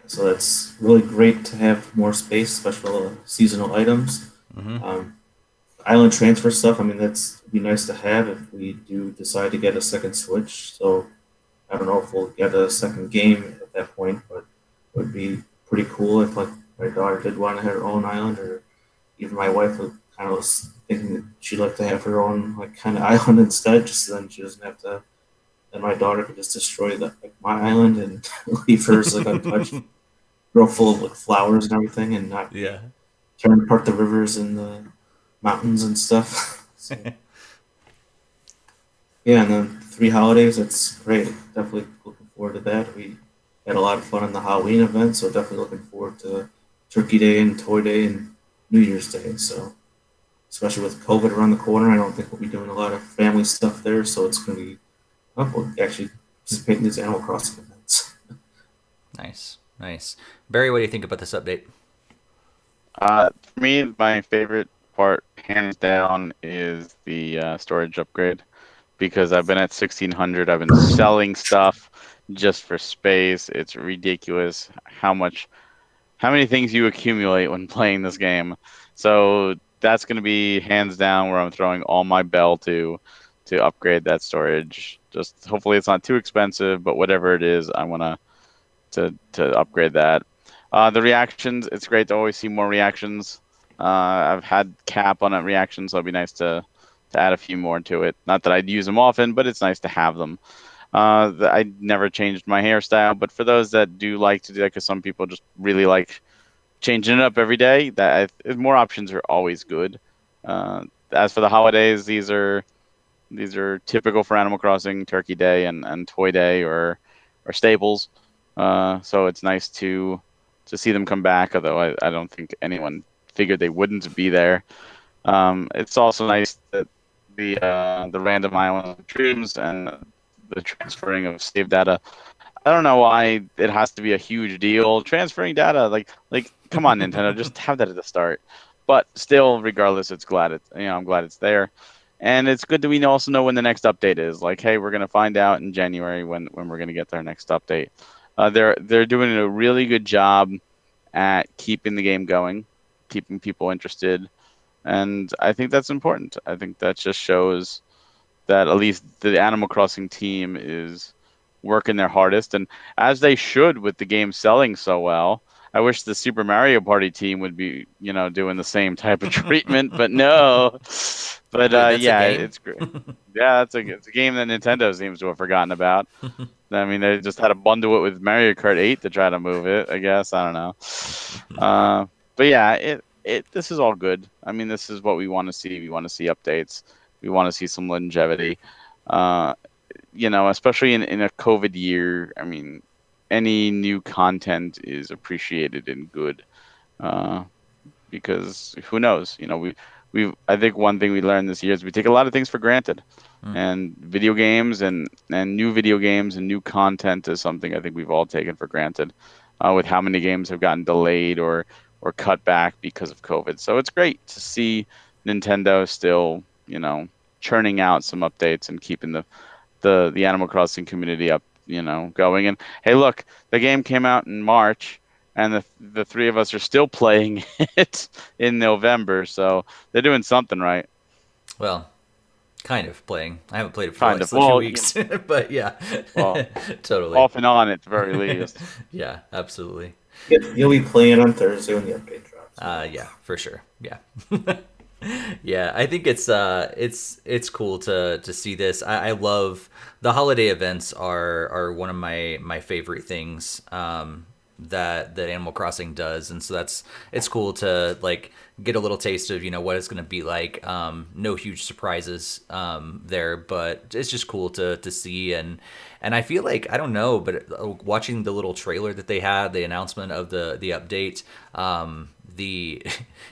Speaker 3: So that's really great to have more space, special seasonal items.
Speaker 1: Mm-hmm.
Speaker 3: Island transfer stuff, I mean, it'd be nice to have if we do decide to get a second Switch. So I don't know if we'll get a second game at that point, but it would be pretty cool if my daughter did want to have her own island, or even my wife was thinking that she'd like to have her own kind of island instead, just so then she doesn't have to, and my daughter could just destroy my island and leave hers untouched. Grow full of flowers and everything, and not tearing apart the rivers and the mountains and stuff. So, and then 3 holidays, that's great. Definitely looking forward to that. We had a lot of fun in the Halloween event, so definitely looking forward to Turkey Day and Toy Day and New Year's Day. So especially with COVID around the corner, I don't think we'll be doing a lot of family stuff there, so it's going to be we'll actually participate in these Animal Crossing events.
Speaker 1: Nice. Barry, what do you think about this update?
Speaker 2: For me, my favorite part, hands down, is the storage upgrade. Because I've been at 1600, I've been selling stuff just for space. It's ridiculous how many things you accumulate when playing this game. So that's going to be hands down where I'm throwing all my bell to upgrade that storage. Just hopefully it's not too expensive, but whatever it is, I want to upgrade that. The reactions, it's great to always see more reactions. I've had cap on reactions, so it'd be nice to add a few more to it. Not that I'd use them often, but it's nice to have them. I never changed my hairstyle, but for those that do like to do that, because some people just really like changing it up every day, more options are always good. As for the holidays, these are typical for Animal Crossing, Turkey Day and Toy Day or staples. So it's nice to see them come back. Although I don't think anyone figured they wouldn't be there. It's also nice that the random island dreams and the transferring of save data. I don't know why it has to be a huge deal. Transferring data, like come on, Nintendo, just have that at the start. But still, regardless, I'm glad it's there. And it's good that we also know when the next update is. Like, hey, we're gonna find out in January when we're gonna get our next update. They're doing a really good job at keeping the game going, keeping people interested, and I think that's important. I think that just shows that at least the Animal Crossing team is working their hardest, and as they should with the game selling so well. I wish the Super Mario Party team would be, doing the same type of treatment, but no. But
Speaker 1: Wait, that's a
Speaker 2: yeah,
Speaker 1: game?
Speaker 2: it's great. Yeah, it's a game that Nintendo seems to have forgotten about. I mean, they just had to bundle it with Mario Kart 8 to try to move it, I guess. I don't know. But yeah, this is all good. I mean, this is what we want to see. We want to see updates. We want to see some longevity. Especially in a COVID year. I mean, any new content is appreciated and good, because who knows? I think one thing we learned this year is we take a lot of things for granted, and video games and new video games and new content is something I think we've all taken for granted, with how many games have gotten delayed or cut back because of COVID. So it's great to see Nintendo still, churning out some updates and keeping the Animal Crossing community up, going. And hey, look, the game came out in March, and the three of us are still playing it in November, so they're doing something right.
Speaker 1: Well, kind of playing. I haven't played it for
Speaker 2: Kind
Speaker 1: like
Speaker 2: of.
Speaker 1: 2 weeks, but yeah,
Speaker 2: Well,
Speaker 1: totally.
Speaker 2: off and on at the very least.
Speaker 1: Yeah, absolutely.
Speaker 3: You'll be playing on Thursday when the update drops.
Speaker 1: Yeah, for sure. Yeah. Yeah, I think it's cool to see this. I love the holiday events are one of my favorite things that Animal Crossing does, and so it's cool to like get a little taste of what it's going to be like. No huge surprises there, but it's just cool to see. And I feel like, I don't know, but watching the little trailer that they had, the announcement of the update, the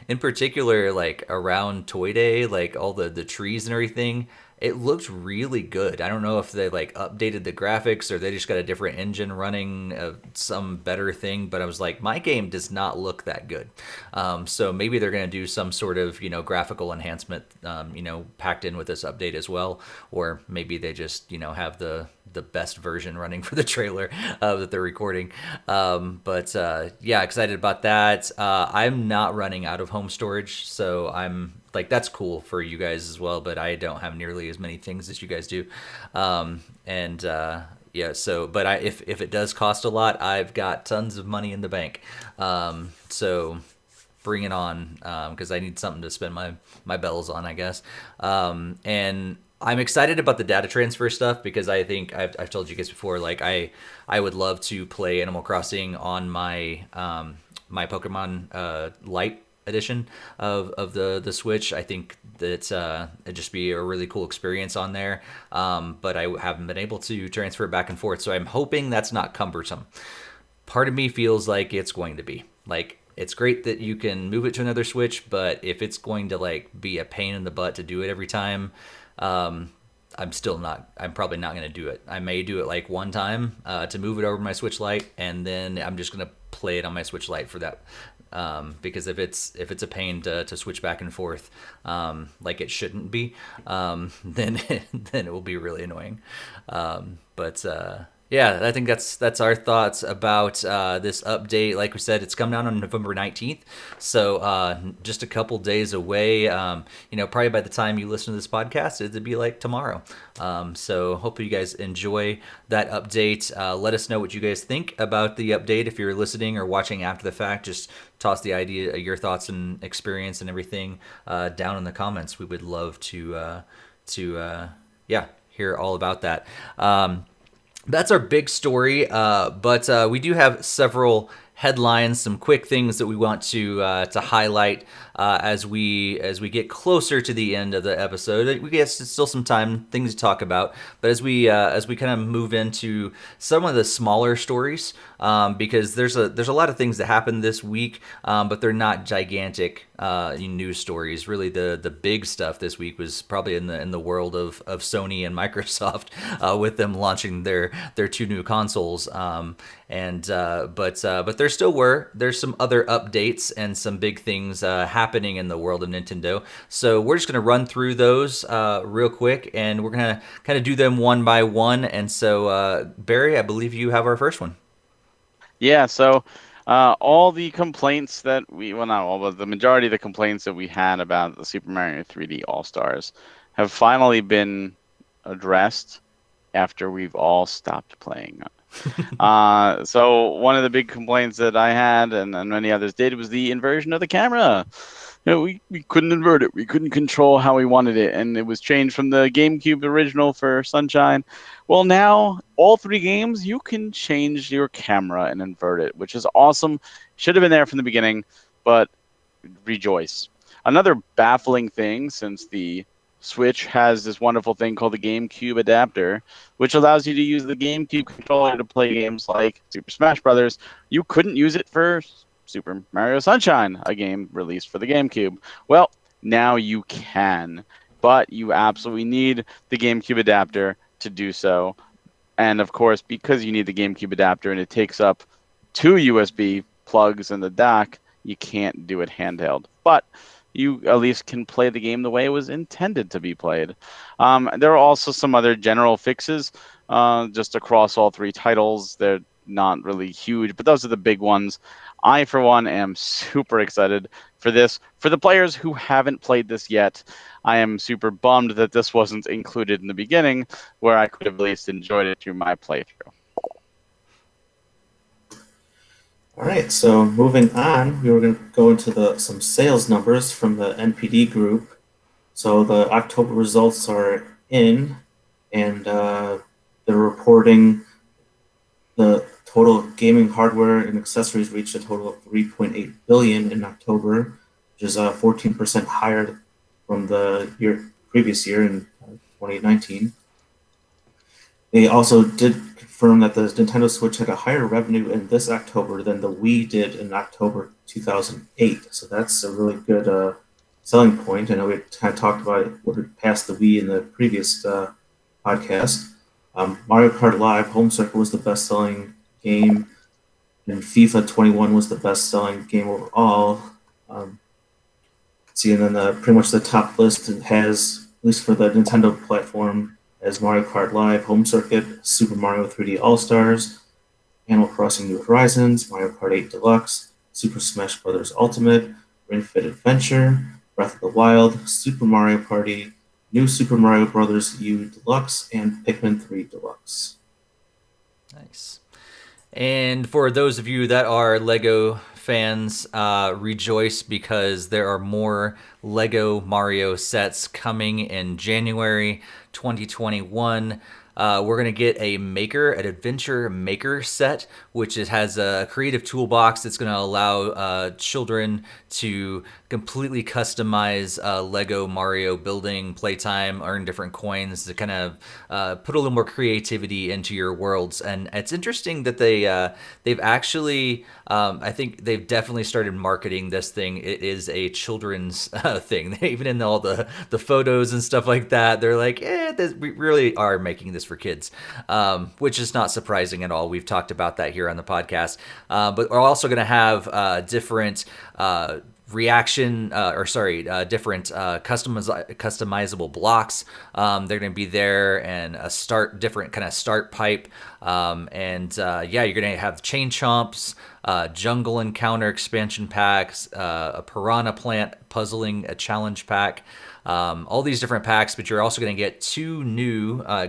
Speaker 1: in particular, like around Toy Day, like all the trees and everything, it looked really good. I don't know if they like updated the graphics or they just got a different engine running some better thing, but I was like, my game does not look that good. So maybe they're going to do some sort of graphical enhancement packed in with this update as well, or maybe they just have the best version running for the trailer that they're recording. But yeah, excited about that. I'm not running out of home storage, so I'm like, that's cool for you guys as well, but I don't have nearly as many things as you guys do. Yeah, so, but if it does cost a lot, I've got tons of money in the bank. So bring it on, because I need something to spend my bells on, I guess. And I'm excited about the data transfer stuff, because I think I've told you guys before, like I would love to play Animal Crossing on my my Pokemon Light edition of the Switch. I think that it'd just be a really cool experience on there, but I haven't been able to transfer it back and forth, so I'm hoping that's not cumbersome. Part of me feels like it's going to be. Like, it's great that you can move it to another Switch, but if it's going to like be a pain in the butt to do it every time, I'm probably not going to do it. I may do it like one time to move it over to my Switch Lite, and then I'm just going to play it on my Switch Lite for that. Because if it's a pain to switch back and forth, like it shouldn't be, then it will be really annoying. But yeah, I think that's our thoughts about this update. Like we said, it's coming out on November 19th, so just a couple days away. Probably by the time you listen to this podcast, it'd be like tomorrow. So hope you guys enjoy that update. Let us know what you guys think about the update. If you're listening or watching after the fact, just toss the idea, your thoughts and experience and everything down in the comments. We would love to hear all about that. That's our big story, but we do have several headlines, some quick things that we want to highlight as we get closer to the end of the episode. We get still some time, things to talk about, but as we kind of move into some of the smaller stories, because there's a lot of things that happened this week, but they're not gigantic news stories. Really, the big stuff this week was probably in the world of Sony and Microsoft, with them launching their two new consoles. But there's some other updates and some big things happening in the world of Nintendo. So we're just gonna run through those real quick, and we're gonna kind of do them one by one. And so Barry, I believe you have our first one.
Speaker 2: Yeah, so all the complaints that well, not all, but the majority of the complaints that we had about the Super Mario 3D All-Stars have finally been addressed after we've all stopped playing. So one of the big complaints that I had, and many others did, was the inversion of the camera. We couldn't invert it. We couldn't control how we wanted it, and it was changed from the GameCube original for Sunshine. Well, now all 3 games, you can change your camera and invert it, which is awesome. Should have been there from the beginning, but rejoice. Another baffling thing, since the Switch has this wonderful thing called the Gamecube Adapter, which allows you to use the GameCube controller to play games like Super Smash Brothers. You couldn't use it for Super Mario Sunshine, a game released for the GameCube. Well, now you can, but you absolutely need the GameCube adapter to do so. And of course, because you need the GameCube adapter and it takes up 2 USB plugs in the dock, you can't do it handheld. But you at least can play the game the way it was intended to be played. There are also some other general fixes just across all 3 titles. They're not really huge, but those are the big ones. I, for one, am super excited for this. For the players who haven't played this yet, I am super bummed that this wasn't included in the beginning, where I could have at least enjoyed it through my playthrough.
Speaker 3: All right, so moving on, we were going to go into some sales numbers from the NPD group. So the October results are in, and they're reporting the total gaming hardware and accessories reached a total of $3.8 billion in October, which is 14% higher from the previous year in 2019. They also did confirm that the Nintendo Switch had a higher revenue in this October than the Wii did in October 2008. So that's a really good selling point. I know we kind of talked about it, what had passed the Wii in the previous podcast. Mario Kart Live Home Circuit was the best-selling game, and FIFA 21 was the best-selling game overall. And then pretty much the top list has, at least for the Nintendo platform, as Mario Kart Live Home Circuit, Super Mario 3D All-Stars, Animal Crossing New Horizons, Mario Kart 8 Deluxe, Super Smash Bros. Ultimate, Ring Fit Adventure, Breath of the Wild, Super Mario Party, New Super Mario Bros. U Deluxe, and Pikmin 3 Deluxe.
Speaker 1: Nice. And for those of you that are LEGO fans, rejoice, because there are more LEGO Mario sets coming in January 2021. We're going to get an adventure maker set, which has a creative toolbox that's going to allow children to completely customize Lego Mario building, playtime, earn different coins to kind of put a little more creativity into your worlds. And it's interesting that they've actually, I think they've definitely started marketing this thing. It is a children's thing. Even in all the photos and stuff like that, they're like, we really are making this for kids, which is not surprising at all. We've talked about that here on the podcast. But we're also going to have different different customizable blocks. They're going to be there, and different kind of start pipe. You're going to have chain chomps, jungle encounter expansion packs, a piranha plant puzzling a challenge pack. All these different packs, but you're also going to get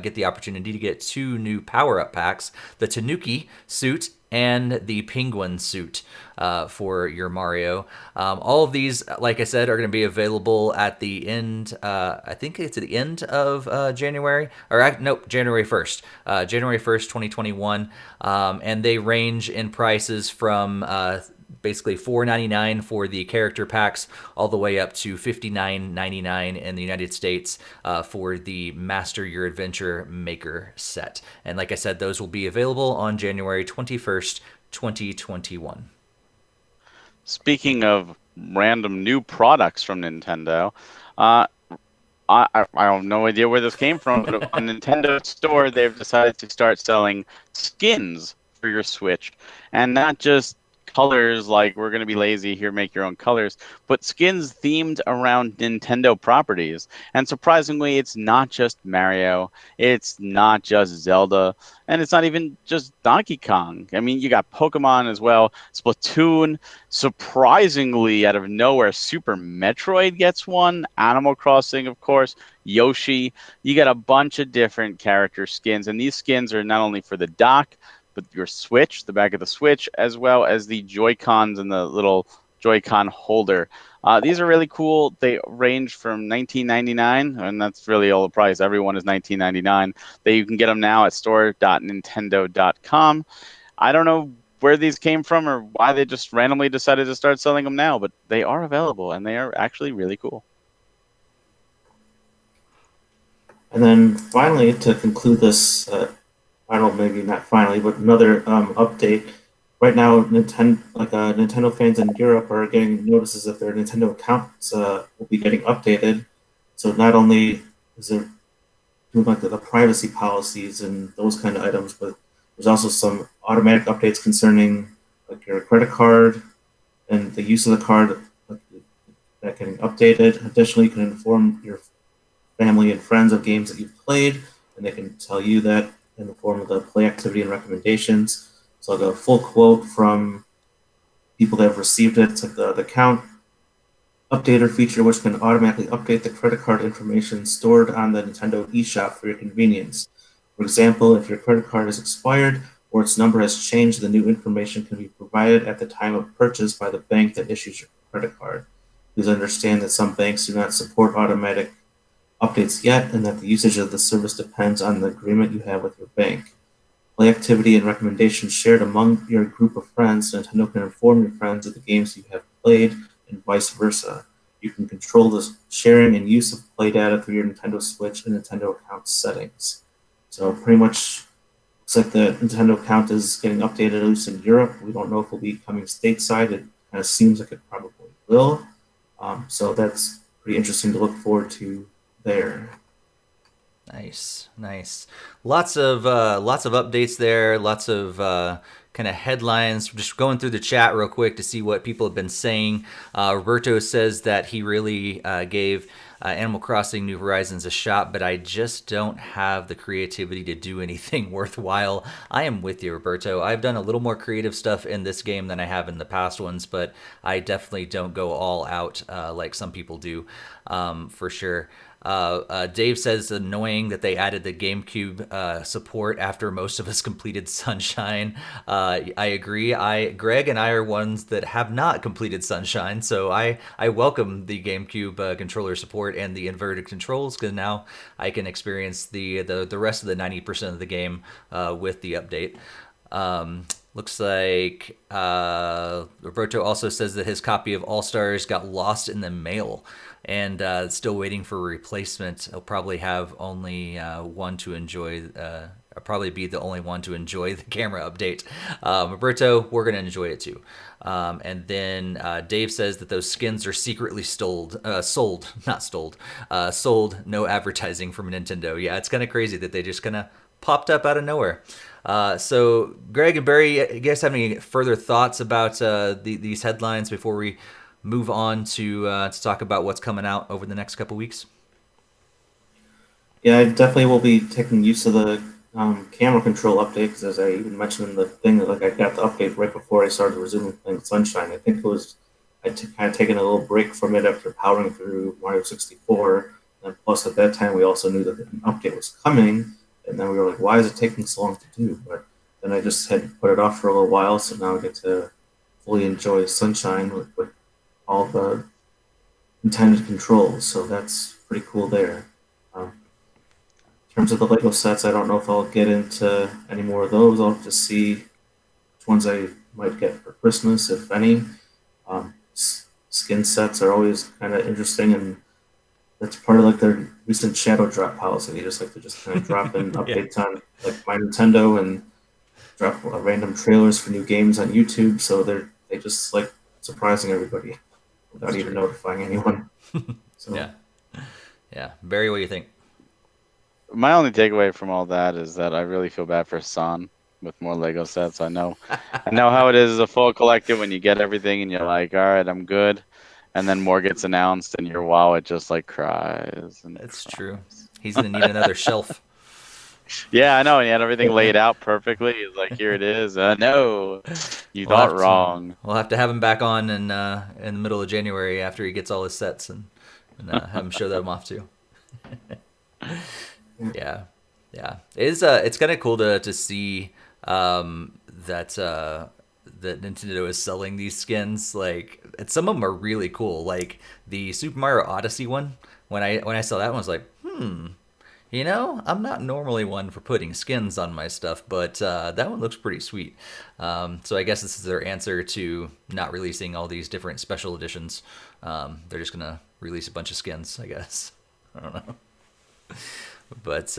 Speaker 1: get the opportunity to get 2 new power-up packs, the Tanuki suit and the penguin suit for your Mario. All of these, like I said, are going to be available at the end, I think it's at the end of January, January 1st. January 1st, 2021. And they range in prices from basically $4.99 for the character packs, all the way up to $59.99 in the United States for the Master Your Adventure Maker set. And like I said, those will be available on January 21st, 2021.
Speaker 2: Speaking of random new products from Nintendo, I have no idea where this came from, but on Nintendo Store, they've decided to start selling skins for your Switch, and not just colors like we're going to be lazy here, make your own colors, but skins themed around Nintendo properties. And surprisingly, it's not just Mario, it's not just Zelda, and it's not even just Donkey Kong. I mean, you got Pokemon as well, Splatoon. Surprisingly, out of nowhere, Super Metroid gets one. Animal Crossing, of course. Yoshi. You got a bunch of different character skins, and these skins are not only for the dock, but your Switch, the back of the Switch, as well as the Joy-Cons and the little Joy-Con holder. These are really cool. They range from $19.99, and that's really all the price. Everyone is $19.99. You can get them now at store.nintendo.com. I don't know where these came from or why they just randomly decided to start selling them now, but they are available, and they are actually really cool.
Speaker 3: And then finally, to conclude this, I don't know, maybe not finally, but another update. Right now, Nintendo fans in Europe are getting notices that their Nintendo accounts will be getting updated. So not only is there doing like the privacy policies and those kind of items, but there's also some automatic updates concerning like your credit card and the use of the card that getting updated. Additionally, you can inform your family and friends of games that you've played, and they can tell you that in the form of the play activity and recommendations. So I'll go full quote from people that have received it. It's like the account updater feature, which can automatically update the credit card information stored on the Nintendo eShop for your convenience. For example, if your credit card is expired or its number has changed, the new information can be provided at the time of purchase by the bank that issues your credit card. Please understand that some banks do not support automatic updates yet, and that the usage of the service depends on the agreement you have with your bank. Play activity and recommendations shared among your group of friends. Nintendo can inform your friends of the games you have played and vice versa. You can control the sharing and use of play data through your Nintendo Switch and Nintendo account settings. So pretty much looks like the Nintendo account is getting updated, at least in Europe. We don't know if it will be coming stateside. It kind of seems like it probably will. So that's pretty interesting to look forward to there.
Speaker 1: Nice. Lots of updates there. Lots of kind of headlines. Just going through the chat real quick to see what people have been saying. Roberto says that he really gave Animal Crossing New Horizons a shot, but I just don't have the creativity to do anything worthwhile. I am with you, Roberto. I've done a little more creative stuff in this game than I have in the past ones, but I definitely don't go all out like some people do, for sure. Dave says it's annoying that they added the GameCube support after most of us completed Sunshine. I agree. Greg and I are ones that have not completed Sunshine, so I welcome the GameCube controller support and the inverted controls, because now I can experience the rest of the 90% of the game with the update. Looks like Roberto also says that his copy of All Stars got lost in the mail and still waiting for a replacement. He'll probably have only one to enjoy. I'll probably be the only one to enjoy the camera update. Roberto, we're going to enjoy it too. And then Dave says that those skins are secretly sold. No advertising from Nintendo. Yeah, it's kind of crazy that they just kind of popped up out of nowhere. So, Greg and Barry, you guys have any further thoughts about these headlines before we move on to talk about what's coming out over the next couple weeks?
Speaker 3: Yeah, I definitely will be taking use of the camera control update, because as I even mentioned in the thing, that I got the update right before I started resuming playing Sunshine. I think it was kind of taken a little break from it after powering through Mario 64, and plus at that time we also knew that an update was coming, and then we were like, why is it taking so long to do? But then I just had to put it off for a little while, so now I get to fully enjoy Sunshine with all the intended controls, so that's pretty cool there. In terms of the Lego sets, I don't know if I'll get into any more of those. I'll just see which ones I might get for Christmas, if any. Skin sets are always kind of interesting, and that's part of like their recent shadow drop policy. They just like to just kind of drop in
Speaker 1: Yeah.
Speaker 3: updates on like My Nintendo and drop random trailers for new games on YouTube. So they just like surprising everybody without
Speaker 1: That's
Speaker 3: even
Speaker 1: true.
Speaker 3: notifying anyone. So
Speaker 1: Yeah. Yeah. Barry, what do you think?
Speaker 2: My only takeaway from all that is that I really feel bad for San with more Lego sets. I know how it is as a full collector when you get everything and you're like, all right, I'm good, and then more gets announced and your wallet just like cries and
Speaker 1: That's
Speaker 2: cries.
Speaker 1: true. He's gonna need another shelf.
Speaker 2: Yeah, I know. And he had everything laid out perfectly. He's like, here it is. No, you
Speaker 1: We'll
Speaker 2: thought
Speaker 1: have to
Speaker 2: wrong.
Speaker 1: we'll have to have him back on in the middle of January after he gets all his sets and have him show them off too. Yeah, yeah. It's kind of cool to see that Nintendo is selling these skins. Like, and some of them are really cool. Like the Super Mario Odyssey one. When I saw that one, I was like, I'm not normally one for putting skins on my stuff, but that one looks pretty sweet. So I guess this is their answer to not releasing all these different special editions. They're just gonna release a bunch of skins, I guess. I don't know. But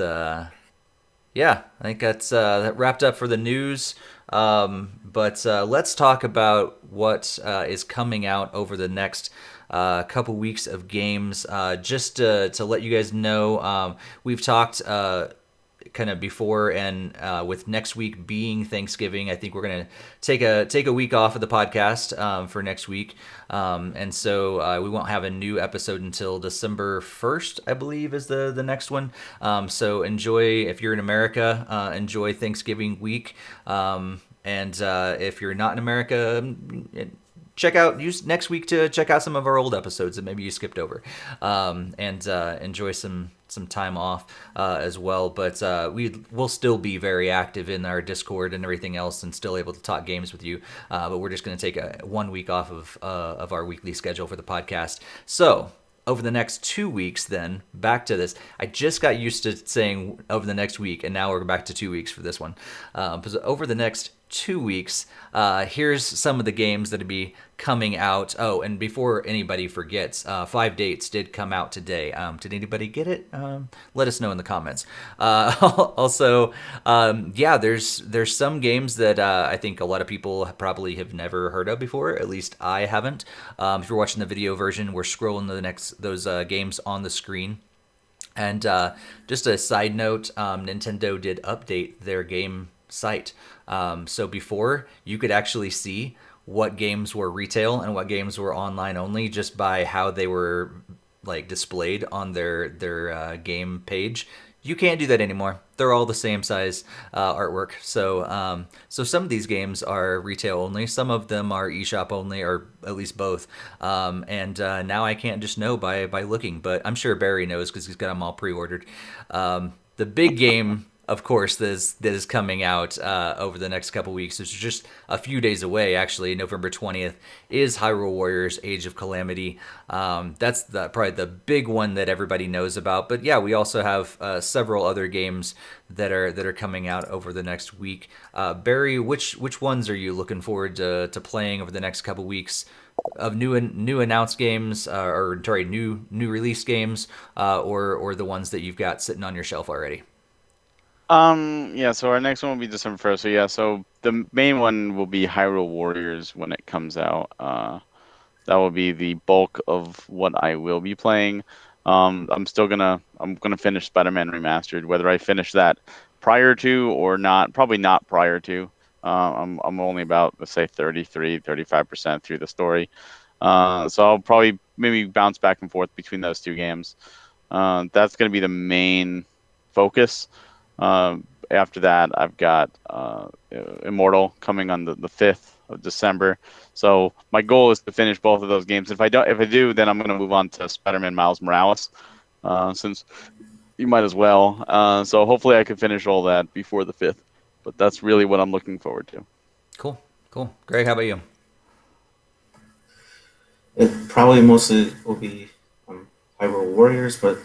Speaker 1: yeah, I think that wrapped up for the news. But let's talk about what is coming out over the next couple weeks of games. Just to let you guys know, we've talked kind of before, and with next week being Thanksgiving, I think we're gonna take a week off of the podcast for next week, and so we won't have a new episode until December 1st, I believe, is the next one. So enjoy, if you're in America, enjoy Thanksgiving week, and if you're not in America, use next week to check out some of our old episodes that maybe you skipped over, and enjoy some time off as well. But we'll still be very active in our Discord and everything else, and still able to talk games with you. But we're just going to take 1 week off of our weekly schedule for the podcast. So over the next 2 weeks, then back to this. I just got used to saying over the next week, and now we're back to 2 weeks for this one. Because over the next 2 weeks, here's some of the games that'll be coming out. Oh, and before anybody forgets, 5 dates did come out today. Did anybody get it? Let us know in the comments. Also, there's some games that I think a lot of people probably have never heard of before. At least I haven't. If you're watching the video version, we're scrolling to those games on the screen. And just a side note, Nintendo did update their game site. So before, you could actually see what games were retail and what games were online only just by how they were like displayed on their game page. You can't do that anymore. They're all the same size artwork. So some of these games are retail only. Some of them are eShop only, or at least both. And now I can't just know by looking, but I'm sure Barry knows because he's got them all pre-ordered. The big game, of course, that is coming out over the next couple weeks. It's just a few days away, actually. November 20th is Hyrule Warriors: Age of Calamity. That's probably the big one that everybody knows about. But yeah, we also have several other games that are coming out over the next week. Barry, which ones are you looking forward to playing over the next couple weeks? Of new announced games, new release games, or the ones that you've got sitting on your shelf already?
Speaker 2: Yeah, so our next one will be December 1st. So yeah, so the main one will be Hyrule Warriors when it comes out. That will be the bulk of what I will be playing. I'm gonna finish Spider-Man Remastered, whether I finish that prior to or not, probably not prior to. I'm only about, let's say, 35% through the story. So I'll probably maybe bounce back and forth between those two games. That's gonna be the main focus. After that, I've got Immortal coming on the 5th of December. So my goal is to finish both of those games. If I do, then I'm going to move on to Spider-Man Miles Morales, since you might as well. So hopefully I can finish all that before the 5th. But that's really what I'm looking forward to.
Speaker 1: Cool. Greg, how about you?
Speaker 3: It probably mostly will be Hyrule Warriors, but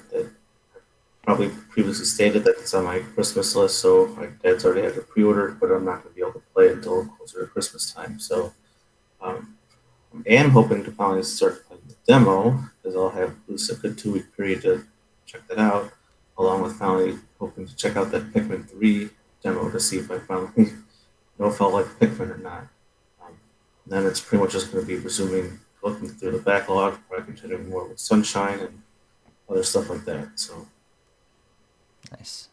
Speaker 3: probably previously stated that it's on my Christmas list, so my dad's already had it pre-ordered, but I'm not going to be able to play play until closer to Christmas time. So um, I am hoping to finally start playing the demo because I'll have at least a good 2 week period to check that out, along with finally hoping to check out that Pikmin 3 demo to see if I finally know if I'll like Pikmin or not. Then it's pretty much just going to be resuming looking through the backlog, probably continuing more with Sunshine and other stuff like that. So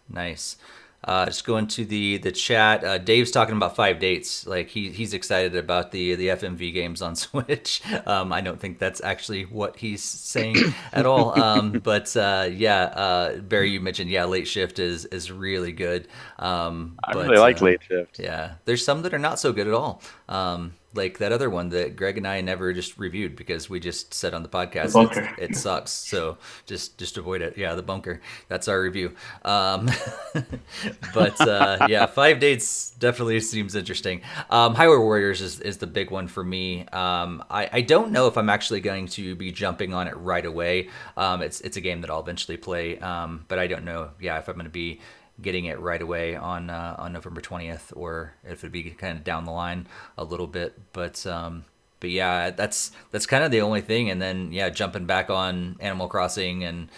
Speaker 1: Nice. Just going to the chat. Dave's talking about 5 dates. Like he's excited about the FMV games on Switch. I don't think that's actually what he's saying at all. But Barry, you mentioned Late Shift is really good.
Speaker 2: I really like Late Shift.
Speaker 1: Yeah, there's some that are not so good at all. Like that other one that Greg and I never just reviewed because we just said on the podcast it sucks. So just avoid it. Yeah, the bunker. That's our review. But 5 dates definitely seems interesting. Hyrule Warriors is the big one for me. I don't know if I'm actually going to be jumping on it right away. It's a game that I'll eventually play, but I don't know. Yeah, if I'm going to be getting it right away on November 20th, or if it'd be kind of down the line a little bit. But yeah, that's kind of the only thing. And then jumping back on Animal Crossing and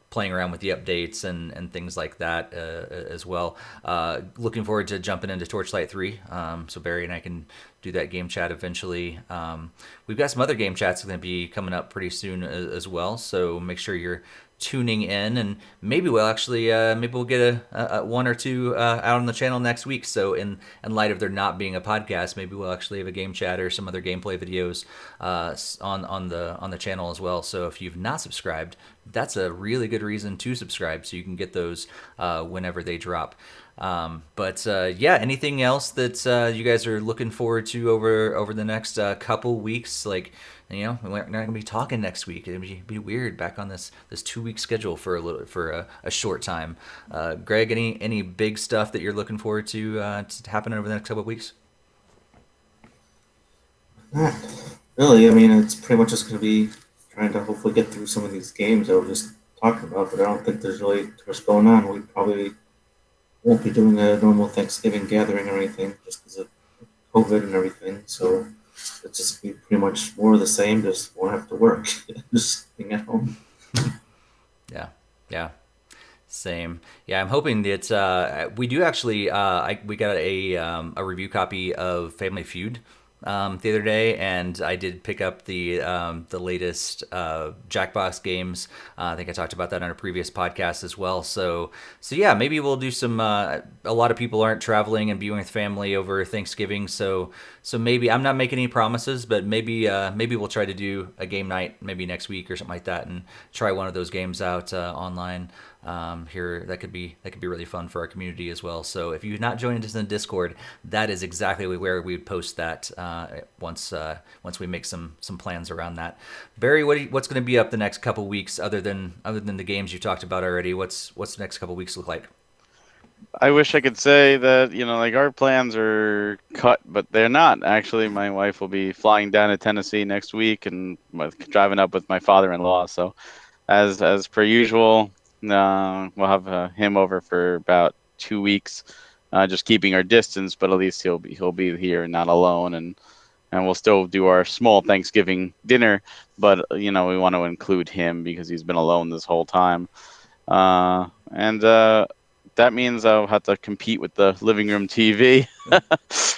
Speaker 1: playing around with the updates and things like that as well. Looking forward to jumping into Torchlight 3. So Barry and I can do that game chat eventually. We've got some other game chats going to be coming up pretty soon as well. So make sure you're tuning in, and maybe we'll actually get a one or two out on the channel next week. So in light of there not being a podcast, maybe we'll actually have a game chat or some other gameplay videos on the channel as well. So if you've not subscribed, that's a really good reason to subscribe, so you can get those whenever they drop. Anything else that you guys are looking forward to over the next couple weeks? Like, we're not gonna be talking next week. It'd be weird back on this 2 week schedule for a short time. Greg, any big stuff that you're looking forward to happen over the next couple of weeks?
Speaker 3: not really. I mean, it's pretty much just going to be trying to hopefully get through some of these games that we're just talking about. But I don't think there's really too much going on. We probably won't be doing a normal Thanksgiving gathering or anything just because of COVID and everything. So it's just be pretty much more of the same. Just won't have to work. Just being at home.
Speaker 1: Yeah. Same. Yeah, I'm hoping that we do actually. We got a review copy of Family Feud the other day, and I did pick up the latest Jackbox games. I think I talked about that on a previous podcast as well. So yeah, maybe we'll do some. A lot of people aren't traveling and being with family over Thanksgiving, so maybe I'm not making any promises, but maybe we'll try to do a game night maybe next week or something like that, and try one of those games out online. Here that could be really fun for our community as well. So if you've not joined us in the Discord, that is exactly where we would post that once we make some plans around that. Barry, what's going to be up the next couple weeks other than the games you talked about already? What's the next couple weeks look like?
Speaker 2: I wish I could say that, like our plans are cut, but they're not. Actually, my wife will be flying down to Tennessee next week and driving up with my father-in-law. So as per usual, we'll have him over for about 2 weeks, just keeping our distance, but at least he'll be here and not alone, and we'll still do our small Thanksgiving dinner, but we want to include him because he's been alone this whole time, and that means I'll have to compete with the living room TV,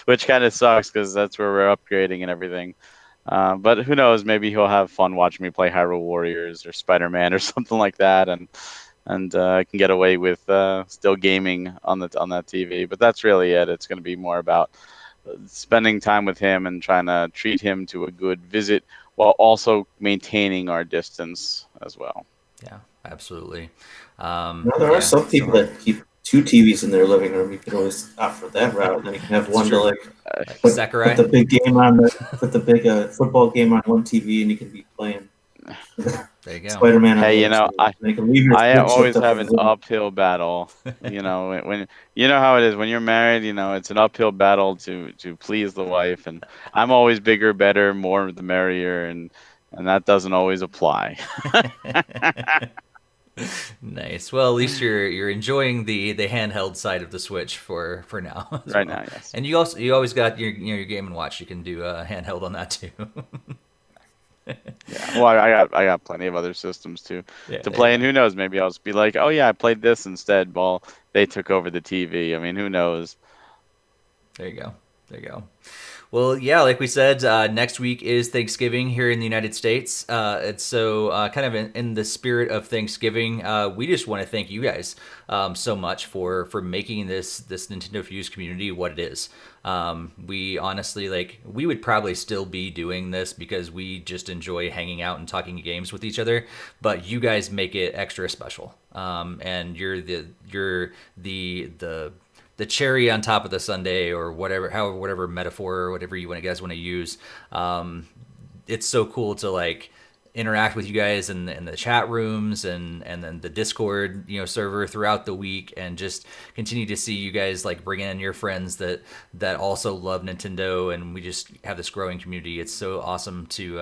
Speaker 2: which kind of sucks because that's where we're upgrading and everything. But who knows? Maybe he'll have fun watching me play Hyrule Warriors or Spider-Man or something like that, and I can get away with still gaming on that TV. But that's really it. It's going to be more about spending time with him and trying to treat him to a good visit while also maintaining our distance as well.
Speaker 1: Yeah, absolutely.
Speaker 3: There are some people that keep 2 TVs in their living room. You can always opt for that route. Then you can have one to put the big game on put the big football game on one TV, and you can be playing.
Speaker 1: There you go.
Speaker 3: Spider-Man.
Speaker 2: Hey, I always have an uphill battle. When how it is when you're married. It's an uphill battle to please the wife, and I'm always bigger, better, more the merrier, and that doesn't always apply.
Speaker 1: Nice. Well, at least you're enjoying the handheld side of the Switch for now as
Speaker 2: Right
Speaker 1: well.
Speaker 2: now, yes.
Speaker 1: And you always got your Game and Watch. You can do handheld on that too.
Speaker 2: Yeah. Well, I got plenty of other systems
Speaker 1: Yeah,
Speaker 2: to
Speaker 1: there you
Speaker 2: play, and
Speaker 1: go.
Speaker 2: who knows? Maybe I'll just be like, oh yeah, I played this instead. While they took over the TV. I mean, who knows?
Speaker 1: There you go. There you go. Well, yeah, like we said, next week is Thanksgiving here in the United States. And so, kind of in the spirit of Thanksgiving, we just want to thank you guys so much for making this Nintendo Fuse community what it is. We honestly, like, we would probably still be doing this because we just enjoy hanging out and talking games with each other, but you guys make it extra special. And you're the cherry on top of the sundae, or whatever metaphor or whatever you guys want to use. It's so cool to like interact with you guys in the chat rooms and then the Discord server throughout the week, and just continue to see you guys like bring in your friends that also love Nintendo, and we just have this growing community. It's so awesome to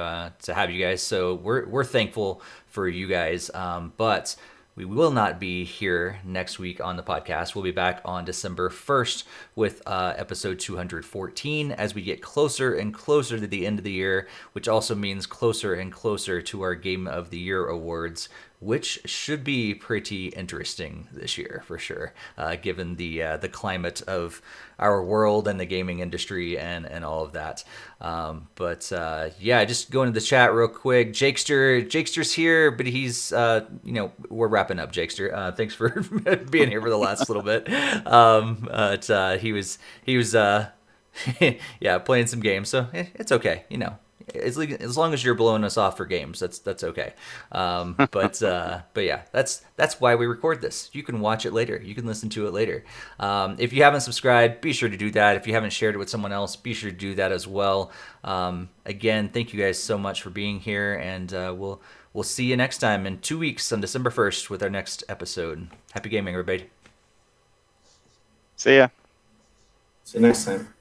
Speaker 1: have you guys. So we're thankful for you guys, but we will not be here next week on the podcast. We'll be back on December 1st with episode 214 as we get closer and closer to the end of the year, which also means closer and closer to our Game of the Year awards, which should be pretty interesting this year for sure, given the climate of our world and the gaming industry and all of that. But just going to the chat real quick. Jakester's here, but he's we're wrapping up. Jakester, thanks for being here for the last little bit. He was yeah, playing some games, so it's okay. As long as you're blowing us off for games, that's okay. But yeah, that's why we record this. You can watch it later. You can listen to it later. If you haven't subscribed, be sure to do that. If you haven't shared it with someone else, be sure to do that as well. Again, thank you guys so much for being here, and we'll see you next time in 2 weeks on December 1st with our next episode. Happy gaming, everybody.
Speaker 2: See ya.
Speaker 3: See you next time.